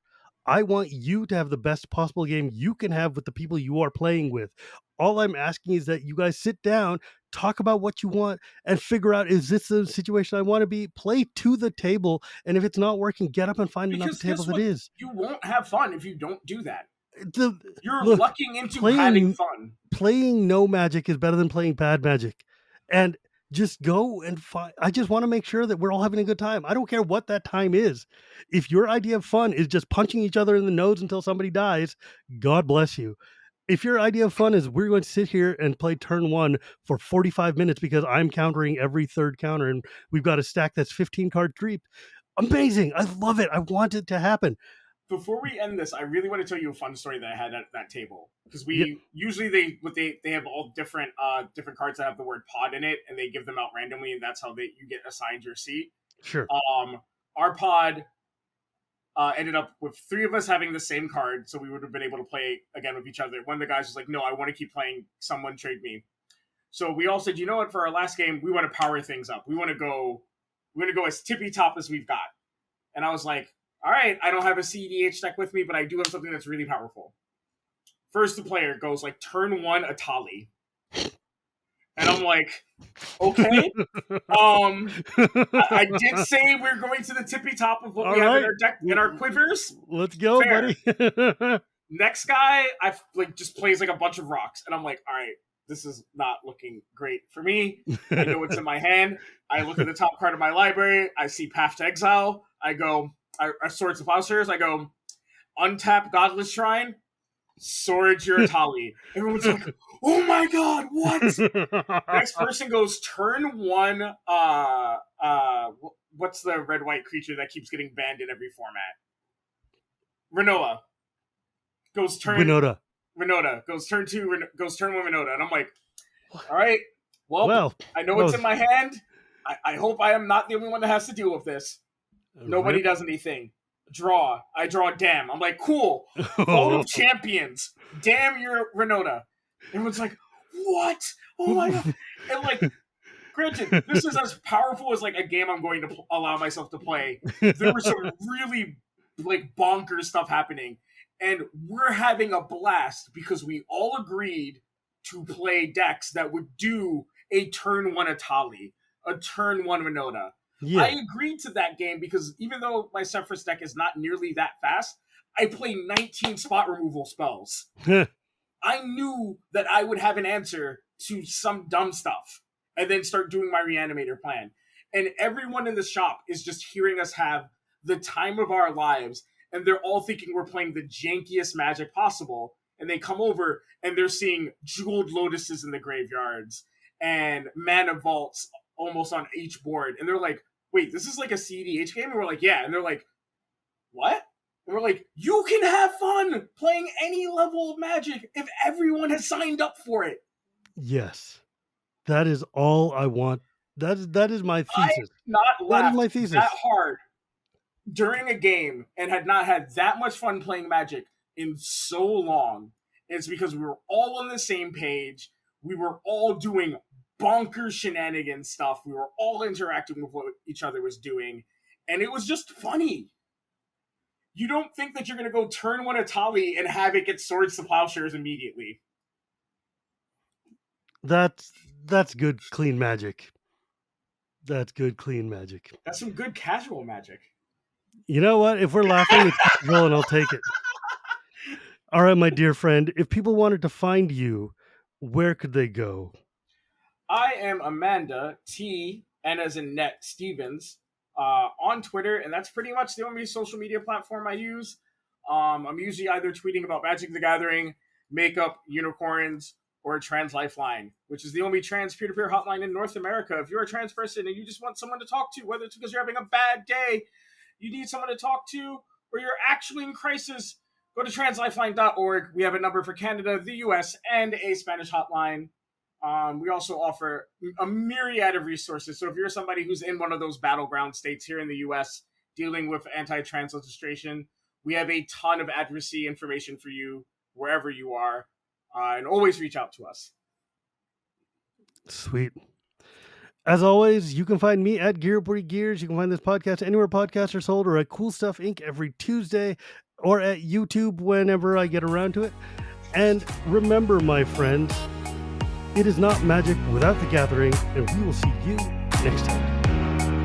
I want you to have the best possible game you can have with the people you are playing with. All I'm asking is that you guys sit down, talk about what you want, and figure out, is this the situation I want to be? Play to the table, and if it's not working, get up and find another Because table guess that what? is. You won't have fun if you don't do that. You're Look, lucking into having fun. playing no Magic is better than playing bad Magic, and just go and find. I just want to make sure that we're all having a good time. I don't care what that time is. If your idea of fun is just punching each other in the nose until somebody dies, God bless you. If your idea of fun is we're going to sit here and play turn one for 45 minutes because I'm countering every third counter and we've got a stack that's 15 card creep, amazing. I love it. I want it to happen. Before we end this, I really want to tell you a fun story that I had at that table because Yep. we usually they have all different cards that have the word pod in it, and they give them out randomly, and that's how you get assigned your seat. Sure. Our pod ended up with three of us having the same card, so we would have been able to play again with each other. One of the guys was like, "No, I want to keep playing. Someone trade me." So we all said, "You know what? For our last game, we want to power things up. We want to go as tippy top as we've got." And I was like, all right, I don't have a CEDH deck with me, but I do have something that's really powerful. First, the player goes like turn one Atali. And I'm like, okay. I did say we're going to the tippy top of what All we have right. in our deck, in our quivers. Let's go, Fair. buddy. Next guy, I like just plays like a bunch of rocks. And I'm like, all right, this is not looking great for me. I know what's in my hand. I look at the top card of my library. I see Path to Exile. I go, Swords of Plowshares. I go, untap Godless Shrine, Sword your Atali. Everyone's like, oh my god, what? Next person goes turn one. What's the red white creature that keeps getting banned in every format? Renoa goes turn. Renota goes turn two. Goes turn one Renota, and I'm like, all right, well I know what's in my hand. I hope I am not the only one that has to deal with this. Nobody does anything. draw. I draw Dam. I'm like, cool. Vote of Champions. Damn your Renota. Everyone's like, what? Oh my god. And like, granted, this is as powerful as like a game I'm going to allow myself to play. There was some really like bonkers stuff happening, and we're having a blast because we all agreed to play decks that would do a turn one Atali, a turn one Renota. Yeah. I agreed to that game because even though my Sephiroth deck is not nearly that fast, I play 19 spot removal spells. I knew that I would have an answer to some dumb stuff and then start doing my reanimator plan. And everyone in the shop is just hearing us have the time of our lives, and they're all thinking we're playing the jankiest Magic possible. And they come over and they're seeing jeweled lotuses in the graveyards and mana vaults almost on each board. And they're like, wait, this is like a CDH game? And we're like, yeah. And they're like, what? And we're like, you can have fun playing any level of Magic if everyone has signed up for it. Yes. That is all I want. That is my thesis. That is my thesis. That hard during a game and had not had that much fun playing Magic in so long. It's because we were all on the same page. We were all doing bonkers shenanigans stuff. We were all interacting with what each other was doing. And it was just funny. You don't think that you're going to go turn one Atali and have it get Swords to Plowshares immediately. That's good, clean Magic. That's good, clean Magic. That's some good casual Magic. You know what? If we're laughing, it's casual and I'll take it. All right, my dear friend, if people wanted to find you, where could they go? I am Amanda T, and as in Net Stevens, on Twitter, and that's pretty much the only social media platform I use. I'm usually either tweeting about Magic the Gathering, makeup, unicorns, or a trans lifeline, which is the only trans peer-to-peer hotline in North America. If you're a trans person and you just want someone to talk to, whether it's because you're having a bad day, you need someone to talk to, or you're actually in crisis, go to translifeline.org. We have a number for Canada, the US, and a Spanish hotline. We also offer a myriad of resources. So if you're somebody who's in one of those battleground states here in the US dealing with anti-trans legislation, we have a ton of advocacy information for you wherever you are. And always reach out to us. Sweet. As always, you can find me at Gear Up Where He Gears. You can find this podcast anywhere podcasts are sold, or at Cool Stuff Inc. every Tuesday, or at YouTube whenever I get around to it. And remember, my friends, it is not magic without the gathering, and we will see you next time.